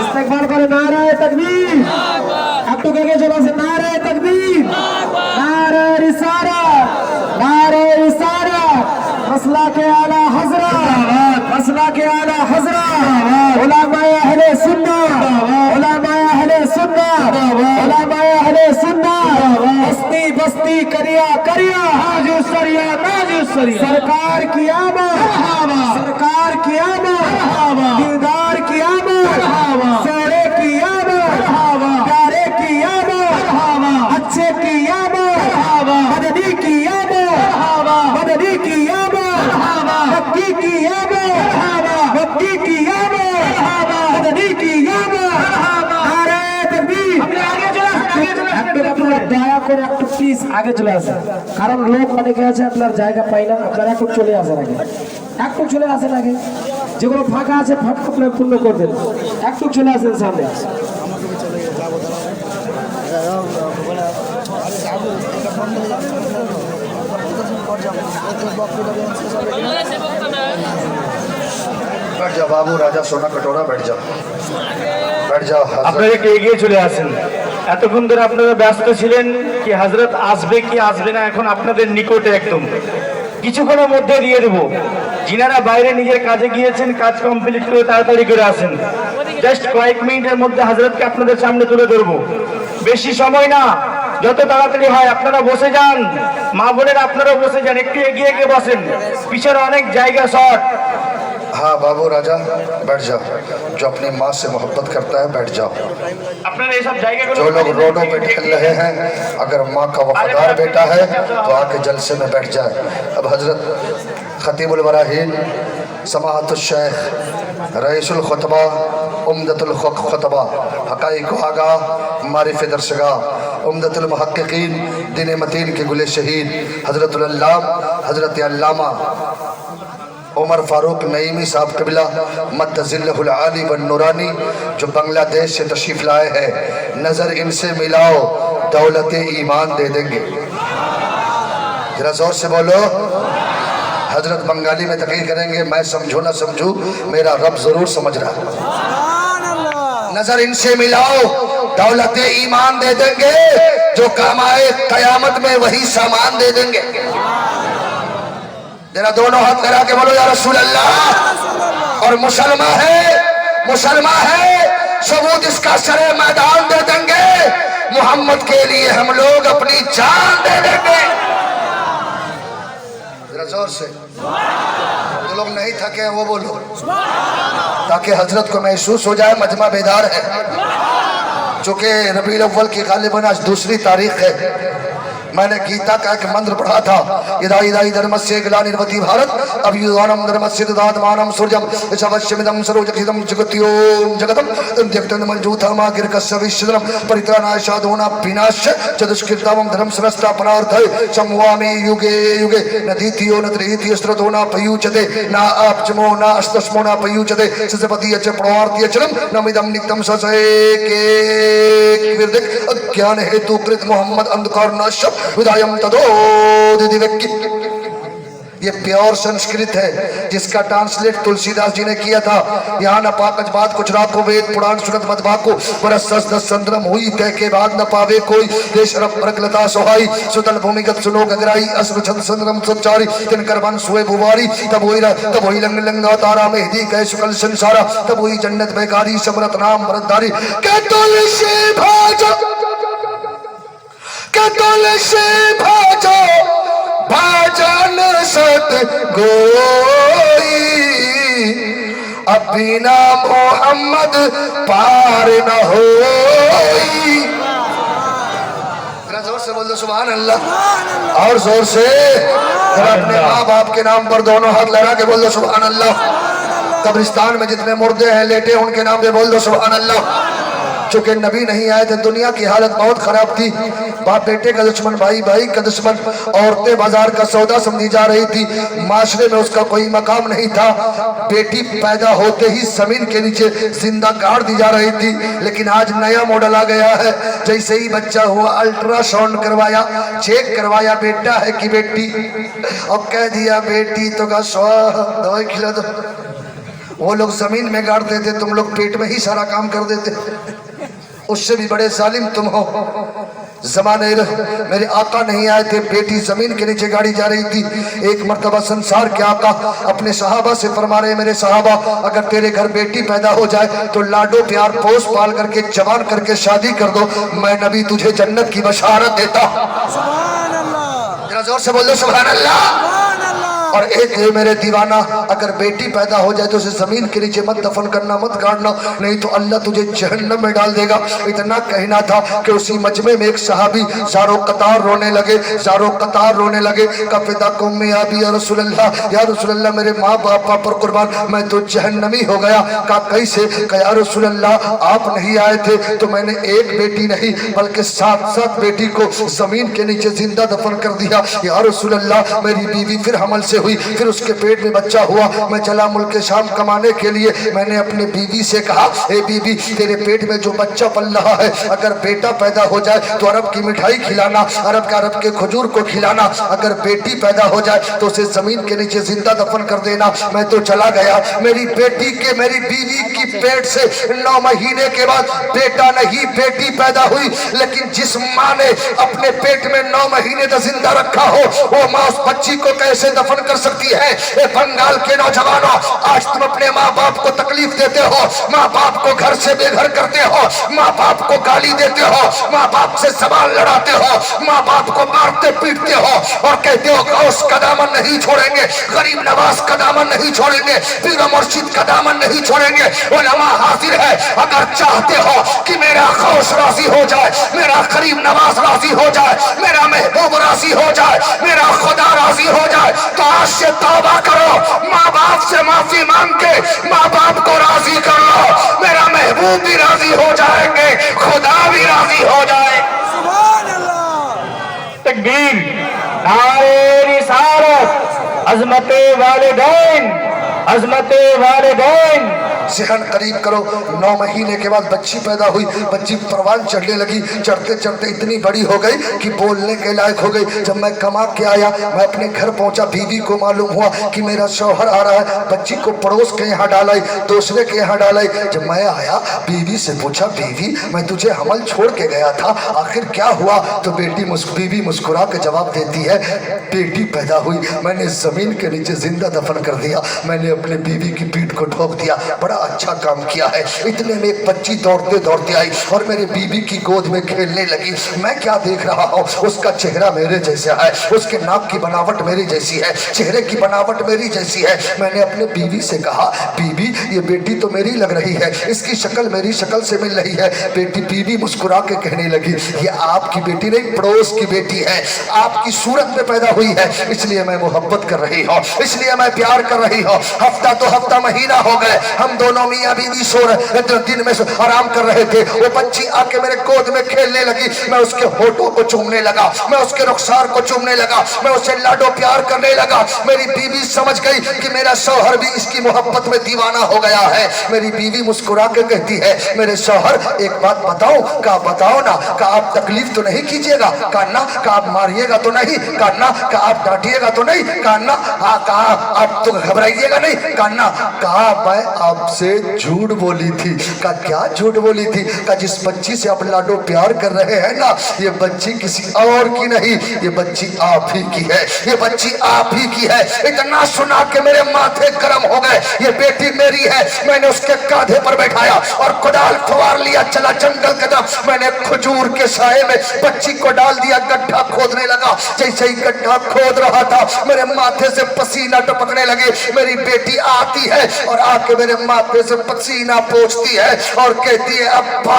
ইস্তেগফার করে নারে তকবীর, একটু আগে চলে আসে নারে তকবীর, নারে রিসালাত, নারে রিসালাত, মসলা কে আলা হযরত, মসলা কে আলা হযরত, উলামায়ে আহলে সুন্নাহ, উলামায়ে আহলে সুন্নাহ, উলামায়ে আহলে সুন্নাহ, বস্তি বস্তি करिया करिया हाजू सरिया नाजू सरिया, सरकार की आमद, सरकार की आमद, दीदार की आमद, सोरे की आमद, प्यारे की आमद, अच्छे की आमद, मदनी की आमद, मदनी की आमद, मक्की की आमद, मक्की की आमद, मदनी की आमद। नारे तकबीर। আপনারা দয়া করে একটু প্লিজ আগে চলে আসেন, কারণ লোক অনেকে আছে আপনার জায়গা পাই না। আপনারা একটু চলে আসেন আগে, একটু চলে আসেন আগে, যেগুলো ফাঁকা আছে ফাঁকা আপনারা পূর্ণ করবেন। একটু চলে আসেন সামনে। बैठ जाओ बाबू राजा सोना कटोरा, बैठ जाओ, बैठ जाओ। আপনারা একটু এগিয়ে চলে আসেন। এতক্ষণ ধরে আপনারা ব্যস্ত ছিলেন কি হযরত আসবে কি আসবে না, এখন আপনাদের নিকটে একদম কিছুক্ষণের মধ্যে দিয়ে দেব। যিনারা বাইরে নিজের কাজে গিয়েছেন কাজ কমপ্লিট করে তাড়াতাড়ি করে আসেন। জাস্ট কয়েক মিনিটের মধ্যে হযরতকে আপনাদের সামনে তুলে ধরবো, বেশি সময় না, যত তাড়াতাড়ি হয়। আপনারা বসে যান, মা বোনেরা আপনারাও বসে যান, একটু এগিয়ে গিয়ে বসেন, পিছনে অনেক জায়গা শর্ট। हाँ बाबू राजा बैठ जाओ, जो अपनी माँ से मोहब्बत करता है बैठ जाओ। আপনারা এইসব জায়গাগুলো जो लोग रोडों पे टहल रहे हैं, अगर माँ का वफादार बेटा है तो आके जलसे में बैठ जाए। अब हजरत खतीबुल बराहीन समाअतुल शेख रईसुल खुतबा उम्दतुल खुतबा हकाइक आगा मारिफ दरसगा उम्दतुल मुहक्किकीन दिन मतीन के गुले शहीद हजरतुल अल्लाम हजरत अल्लामा उमर फारूक नईमी साहब कबिला मद्दजिल्लहुल आली व नूरानी जो बांग्लादेश से तशरीफ लाए हैं, नजर इनसे मिलाओ दौलत ईमान दे देंगे। जरा जोर से बोलो। हजरत बंगाली में तकीर करेंगे, मैं समझू ना समझू मेरा रब जरूर समझ रहा है। नजर इनसे मिलाओ दौलत ईमान दे देंगे, जो काम आए कयामत में वही सामान दे देंगे। जरा दोनों हाथ लगा के बोलो या रसूल अल्लाह। और मुसलमान है सबूत इसका सरे मैदान दे देंगे, मोहम्मद के लिए हम लोग अपनी जान दे देंगे। जरा जोर से, जो लोग नहीं थके हैं वो बोलो, ताकि हजरत को महसूस हो जाए मजमा बेदार है। चूंकि रबीउल अव्वल की गालिबन आज दूसरी तारीख है, मैंने गीता का एक मंत्र पढ़ा था, इदाई दाई धर्मस्य ग्लानिर्वति भारत अभ्युदानम धर्मस्य ददात्मानं सूर्यं यशवश्यमिदं सर्वजगतं जगत्यों जगतं त्यक्तं मंजूथमा गिरकस्य विश्वदनं परित्राणाय साधूनां विनाश चतुष्कृतावं धर्म सरस्ता परार्थय संवामे युगे युगे न द्वितीयो न तृतीयो स्त्रतो न पयुच्यते न आपचमो न अस्तस्मो न पयुच्यते ससपति च प्रवार्ति चरम नमिदं नित्यं ससे के विरदिक अज्ञान हेतु कृत मोहम्मद अंधकार नाश विदायम तदो दिव्यक्ति। ये प्योर संस्कृत है जिसका ट्रांसलेट तुलसीदास जी ने किया था। यहाँ न पाकज बात कुछ रात को वेद पुराण सुनत मत भाको बरस दस संद्रम हुई तय के बाद न पावे कोई देश रब प्रकलता सोहाई सुतल भूमिगत सुनो गगराई असुर छंद संद्रम सच्चारी तिनकर बन सुए बुवारी तब वही लंग लंगा तारा में हिदी कह सुकल संसारा तब वही जन्नत बेकारी समरत नाम भरतधारी के तुलसी भाजो के तुलसी भाजो भाजन सत गोई अब बिना मोहम्मद पार न होई। जोर से बोल दो सुभान अल्लाह, और जोर से अपने माँ बाप के नाम पर दोनों हाथ लगा के बोल दो सुभान अल्लाह। कब्रिस्तान में जितने मुर्दे हैं लेटे उनके नाम पे बोल दो सुभान अल्लाह। चूंकि नबी नहीं आए थे दुनिया की हालत बहुत खराब थी। बाप बेटे का दुश्मन, भाई भाई का दुश्मन, औरतें बाजार का सौदा समझी जा रही थी, माशरे में उसका कोई मकाम नहीं था। बेटी पैदा होते ही जमीन के नीचे जिंदा गाड़ दी जा रही थी। लेकिन आज नया मॉडल आ गया है, जैसे ही बच्चा हुआ अल्ट्रासाउंड करवाया, चेक करवाया बेटा है कि बेटी, और कह दिया बेटी तो का स्वाहा, दवाई खिला दो। वो लोग जमीन में गाड़ देते, तुम लोग पेट में ही सारा काम कर देते। उससे भी बड़े जालिम तुम हो। जमाने मेरे आका नहीं आए थे, बेटी जमीन के नीचे गाड़ी जा रही थी। एक मर्तबा संसार के आका अपने सहाबा से फरमा रहे, मेरे सहाबा अगर तेरे घर बेटी पैदा हो जाए तो लाडो प्यार पोस पाल करके जवान करके शादी कर दो, मैं नबी तुझे जन्नत की बशारत देता। जरा जोर से बोल दो सुभान अल्लाह। और एक है मेरे दीवाना, अगर बेटी पैदा हो जाए तो उसे जमीन के नीचे मत दफन करना, मत गाड़ना, नहीं तो अल्लाह तुझे जहन्नम में डाल देगा। इतना कहना था कि उसी मजमे में एक सहाबी जारो कतार रोने लगे, जारो कतार रोने लगे। कफिदा कुम्मी आबी या रसूलल्लाह, या रसूलल्लाह मेरे माँ बाप पर कुर्बान, मैं तो जहन्नमी हो गया। कहा कैसे? कहा या रसूलल्लाह आप नहीं आए थे तो मैंने एक बेटी नहीं बल्कि 7 बेटी को जमीन के नीचे जिंदा दफन कर दिया। या रसूलल्लाह मेरी बीवी फिर हमल से हुई, फिर उसके पेट में बच्चा हुआ। मैं चला मुल्क शाम कमाने के लिए, मैंने अपने बीवी से कहा, ए बीवी तेरे पेट में जो बच्चा पल रहा है, अगर बेटा पैदा हो जाए तो अरब की मिठाई खिलाना, अरब के खजूर को खिलाना, अगर बेटी पैदा हो जाए तो उसे जमीन के नीचे जिंदा दफन कर देना। मैं तो चला गया। मेरी बीवी की पेट से 9 महीने के बाद बेटा नहीं बेटी पैदा हुई। लेकिन जिस माँ ने अपने पेट में 9 महीने तक जिंदा रखा हो, वो माँ उस बच्ची को कैसे दफन कर सकती है? ए बंगाल के नौजवानों, आज तुम अपने माँ बाप को तकलीफ देते हो, माँ बाप को घर से बेघर करते हो, माँ बाप को गाली देते हो, माँ बाप से सवाल लड़ाते हो, माँ बाप को मारते पीटते हो और कहते हो गौस का दामन नहीं छोड़ेंगे, गरीब नवाज का दामन नहीं छोड़ेंगे, पीर मुर्शिद का दामन नहीं छोड़ेंगे। उलमा हाजिर है, अगर चाहते हो कि मेरा गौस राजी हो जाए, मेरा गरीब नवाज राजी हो जाए, मेरा महबूब राजी हो जाए, मेरा खुदा राजी हो जाए, तो आज से तौबा करो, माँ बाप से माफी मांग के माँ बाप को राजी कर लो। मेरा महबूब भी राजी हो जाएंगे, खुदा भी राजी हो जाए। तकबीर, नारे रिसालत, अज़मते वालिदैन, अज़मते वालिदैन। सेहन करीब करो। 9 महीने के बाद बच्ची पैदा हुई। बच्ची परवान चढ़ने लगी, चढ़ते चढ़ते इतनी बड़ी हो गई कि बोलने के लायक हो गई। जब मैं कमा के आया, मैं अपने घर पहुंचा, बीवी को मालूम हुआ कि मेरा शौहर आ रहा है। बच्ची को पड़ोस के यहाँ डालाई, दूसरे के यहाँ डालाई। जब मैं आया, बीवी से पूछा, बीवी मैं तुझे हमल छोड़ के गया था, आखिर क्या हुआ? तो बीवी मुस्कुरा के जवाब देती है, बेटी पैदा हुई, मैंने जमीन के नीचे जिंदा दफन कर दिया, मैंने अपने बीवी की पीठ को ठोक दिया, बड़ा अच्छा काम किया है। इतने में एक बच्ची दौड़ते दौड़ते आई और मेरे बीवी की गोद में खेलने लगी। मैं क्या देख रहा हूँ, उसका चेहरा मेरे जैसा है, उसके नाक की बनावट मेरी जैसी है, चेहरे की बनावट मेरी जैसी है। मैंने अपने बीवी से कहा, बीवी ये बेटी तो मेरी लग रही है, इसकी शक्ल मेरी शक्ल से मिल रही है। बीवी मुस्कुरा के कहने लगी, ये आपकी बेटी नहीं, पड़ोस की बेटी है, आपकी सूरत में पैदा हुई है, इसलिए मैं मोहब्बत कर रही हूँ, इसलिए मैं प्यार कर रही हूँ। हफ्ता तो हफ्ता महीना हो गए, हम दोनों मियां बीवी सो रहे, दिन में आराम कर रहे थे। वो बच्ची आके मेरे गोद में खेलने लगी, मैं उसके होठों को चूमने लगा, मैं उसके रुखसार को चूमने लगा, मैं उससे लाडो प्यार करने लगा। मेरी बीवी समझ गई कि मेरा शौहर भी इसकी मोहब्बत में दीवाना हो गया है। मेरी बीवी मुस्कुरा के कहती है, मेरे शौहर एक बात बताओ? का बताओ ना। का आप तकलीफ तो नहीं कीजिएगा? का ना। का आप मारिएगा तो नहीं? का ना। का आप डांटिएगा तो नहीं? का ना। का आप तो घबराइएगा नहीं? का ना। कहा मैं आपसे झूठ बोली थी। का क्या झूठ बोली थी? का जिस बच्ची से आप लाडो प्यार कर रहे हैं ना, ये बच्ची किसी और की नहीं, ये बच्ची आप ही की है, ये बच्ची आप ही की है। इतना सुना के मेरे माथे गर्म हो गए। ये बेटी मेरी है। मैंने उसके कांधे पर बैठाया और कुदाल फवार लिया, चला जंगल की तरफ। मैंने खजूर के साए में बच्ची को डाल दिया, गड्ढा खोदने लगा। जैसे ही गड्ढा खोद रहा था, मेरे माथे से पसीना टपकने लगे। मेरी बेटी आती है और आके मेरे माथे से पसीना पोंछती है और कहती है अब्बा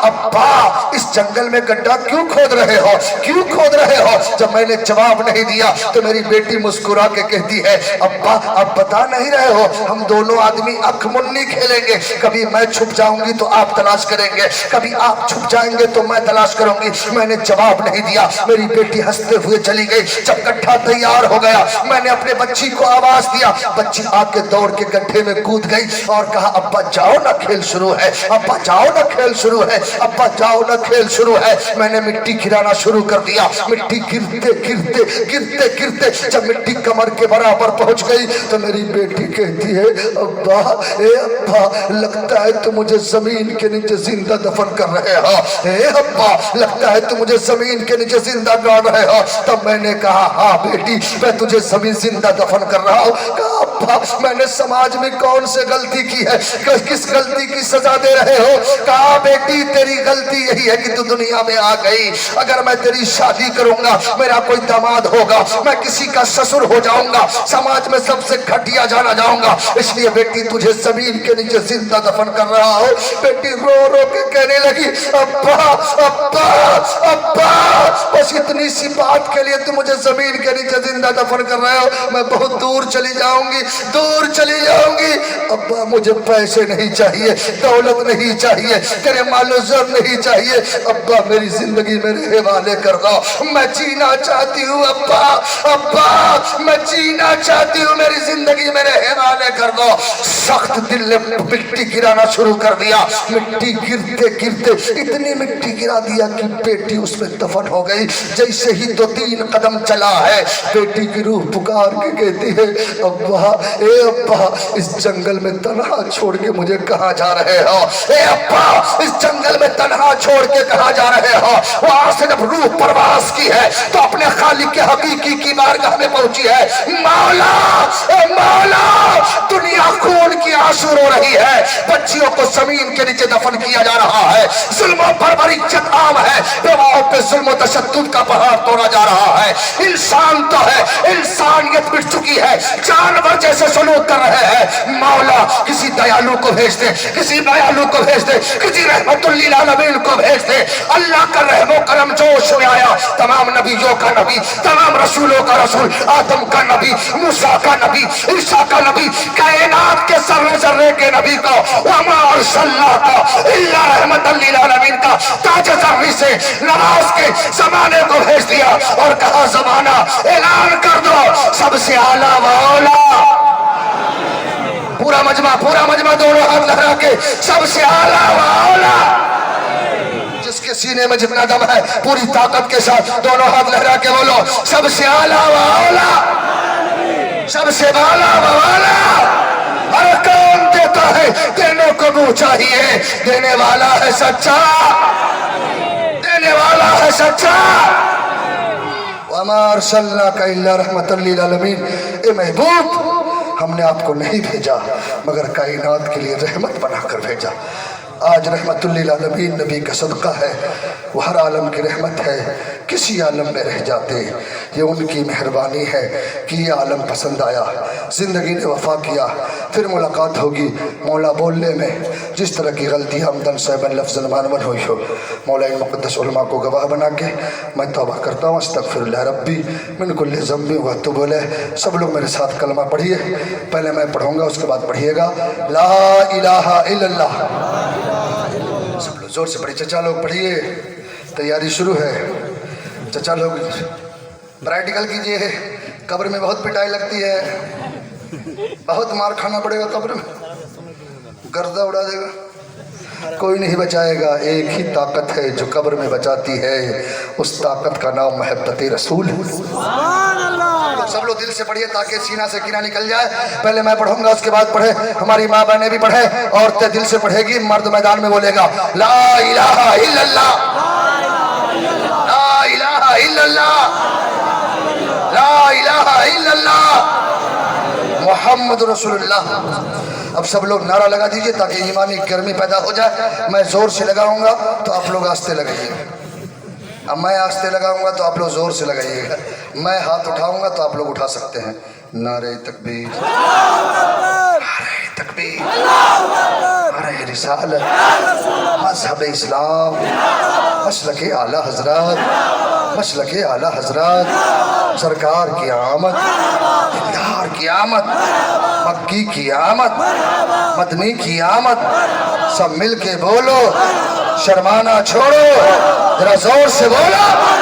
अब्बा इस जंगल में गड्ढा क्यों खोद रहे हो, क्यों खोद रहे हो। जब मैंने जवाब नहीं दिया तो मेरी बेटी मुस्कुरा के कहती है अब्बा अब बता नहीं रहे हो, हम दोनों आदमी अख मुन्नी खेलेंगे, कभी मैं छुप जाऊंगी तो आप तलाश करेंगे, कभी आप छुप जाएंगे तो मैं तलाश करूंगी। मैंने जवाब नहीं दिया, मेरी बेटी हंसते हुए चली गई। जब गड्ढा तैयार हो गया मैंने अपने बच्ची को आवाज दिया, बच्ची आके दौड़ के गड्ढे में कूद गई और कहा अब्बा जाओ ना खेल शुरू है, अब्बा जाओ ना खेल शुरू है, अब्बा जाओ ना खेल शुरू है। मैंने मिट्टी गिराना शुरू कर दिया, मिट्टी गिरते गिरते गिरते गिरते जब मिट्टी कमर के बराबर पहुंच गई तो मेरी बेटी कहती है अब्बा ए अब्बा लगता है तुम मुझे जमीन के नीचे जिंदा दफन कर रहे हो, ए अब्बा लगता है तुम मुझे जमीन के नीचे जिंदा गाड़ रहे हो। तब मैंने कहा हाँ बेटी मैं तुझे जमीन जिंदा दफन कर रहा हूँ। कहा अब्बा मैंने समाज में कौन से गलती की है, किस गलती की सजा दे रहे हो। कहा बेटी तेरी गलती यही है कि तू दुनिया में आ गई, अगर मैं तेरी शादी करूंगा मेरा कोई दामाद होगा, मैं किसी का ससुर हो जाऊंगा, समाज में सबसे घटिया जाना जाऊंगा, इसलिए बेटी तुझे जमीन के नीचे जिंदा दफन कर रहा हूँ। बेटी रो रो के कहने लगी अब्बा अब्बा अब्बा बस इतनी सी बात के लिए तुम मुझे जमीन के नीचे जिंदा दफन कर रहे हो, मैं बहुत दूर चली जाऊंगी, दूर चली जाऊंगी। अब्बा मुझे पैसे नहीं चाहिए, दौलत नहीं चाहिए, तेरे मालो जर नहीं चाहिए, अब्बा मेरी जिंदगी मेरे हवाले कर दो, मैं जीना चाहती हूँ अब्बा अब्बा मैं जीना चाहती हूँ, मेरी जिंदगी मेरे हवाले कर दो। सख्त दिल ने मिट्टी गिराना शुरू कर दिया, मिट्टी गिरते गिरते इतनी मिट्टी गिरा दिया कि बेटी उसमें दफन हो गई। जैसे ही 2-3 कदम चला है बेटी की रूह पुकार के कहती है अब्बा ए अब्बा इस जंगल में तन्हा छोड़ के मुझे कहाँ जा रहे हो, ए अब्बा इस जंगल में तन्हा छोड़ के कहाँ जा रहे हो। वहां से जब रूह परवास की है तो अपने खालिक के हकीकी की बारगाह में पहुंची है। मौला ए मौला दुनिया खून की आंसू रो रही है, बच्चियों को जमीन के नीचे दफन किया जा रहा है, जुल्मों पर बड़ी इज्जत आम है, बेवाओं पे जुल्म तशद्दुद का पहाड़ तोड़ा जा रहा है। इंसान तो है, इंसानियत मिट चुकी है, जानवर जैसे सलूक कर रहे हैं। मौला किसी दयालु को भेज दे, किसी दयालु को भेज दे, किसी रहमतुल लिल आलमीन को भेज दे। अल्लाह का रहमो करम जोश में आया, तमाम नबियों का नबी, तमाम रसूलों का रसूल, आदम का नबी, मूसा का नबी, ईसा का नबी, कायनात के सर्रे जर्रे के नबी को वमा अरसलनाका इल्ला रहमतल लिल आलमीन का ताज ज़र्री से नमाज के जमाने को भेज दिया और कहा जमाना ऐलान कर दो सबसे आला वाला। पूरा मजमा दोनों हाथ लहरा के सबसे आला वाला। जिसके सीने में जितना दम है पूरी ताकत के साथ दोनों हाथ लहरा के बोलो सबसे आला वाला, सबसे वाला वाला। हर कौन देता है, देने को मुंह चाहिए, देने वाला है सच्चा, देने वाला है सच्चा। वमा अरसलनाका इल्ला रहमतल लिल आलमीन, ए महबूब हमने आपको नहीं भेजा मगर कायनात के लिए रहमत बनाकर भेजा। आज रहमतुल लिल आलमीन नबी का सदका है, वो हर आलम की रहमत है, किसी आलम में रह जाते, ये उनकी मेहरबानी है कि ये आलम पसंद आया, ज़िंदगी ने वफा किया, फिर मुलाकात होगी। मौला बोलने में जिस तरह की गलतियाँ हमदन सहबन लफ्ज़न मानवन हुई हो, मौला इन मुक़द्दस उलमा को गवाह बना के मैं तौबा करता हूँ अस्तग़फिरुल्लाह रब्बी मिन कुल्लि ज़ंबि व अतूबु इलैह। सब लोग मेरे साथ कलमा पढ़िए, पहले मैं पढ़ूँगा उसके बाद पढ़िएगा ला इलाहा इल्लल्लाह। सब लोग जोर से पढ़िए, चचा लोग पढ़िए, तैयारी शुरू है। चचा लोग प्रैक्टिकल कीजिए, कब्र में बहुत पिटाई लगती है, बहुत मार खाना पड़ेगा, कब्र में गर्दा उड़ा देगा, कोई नहीं बचाएगा। एक ही ताकत है जो कब्र में बचाती है, उस ताकत का नाम मोहब्बत रसूल है। सब लोग दिल से पढ़िए ताकि सीना से कीना निकल जाए। पहले मैं पढ़ूंगा उसके बाद पढ़े, हमारी माँ बहनें भी पढ़े, औरतें दिल से पढ़ेगी, मर्द मैदान में बोलेगा ला इलाहा इल्लल्लाह, ला इलाहा इल्लल्लाह, ला इलाहा इल्लल्लाह मुहम्मद रसूलुल्लाह। अब सब लोग नारा लगा दीजिए ताकि ईमानी गर्मी पैदा हो जाए। मैं जोर से लगाऊंगा तो आप लोग आस्ते लगाइएगा, अब मैं आस्ते लगाऊंगा तो आप लोग जोर से लगाइएगा। मैं हाथ उठाऊंगा तो आप लोग उठा सकते हैं। नारे तकबीर, नारे तकबीर, नारे रिसालत, मज़हब इस्लाम, मसलके आला हजरत, मसलके आला हजरत, सरकार की आमद, दिलदार की आमद, मक्की की आमद, मदनी की आमद। सब मिल के बोलो, शर्माना छोड़ो, जरा जोर से बोलो।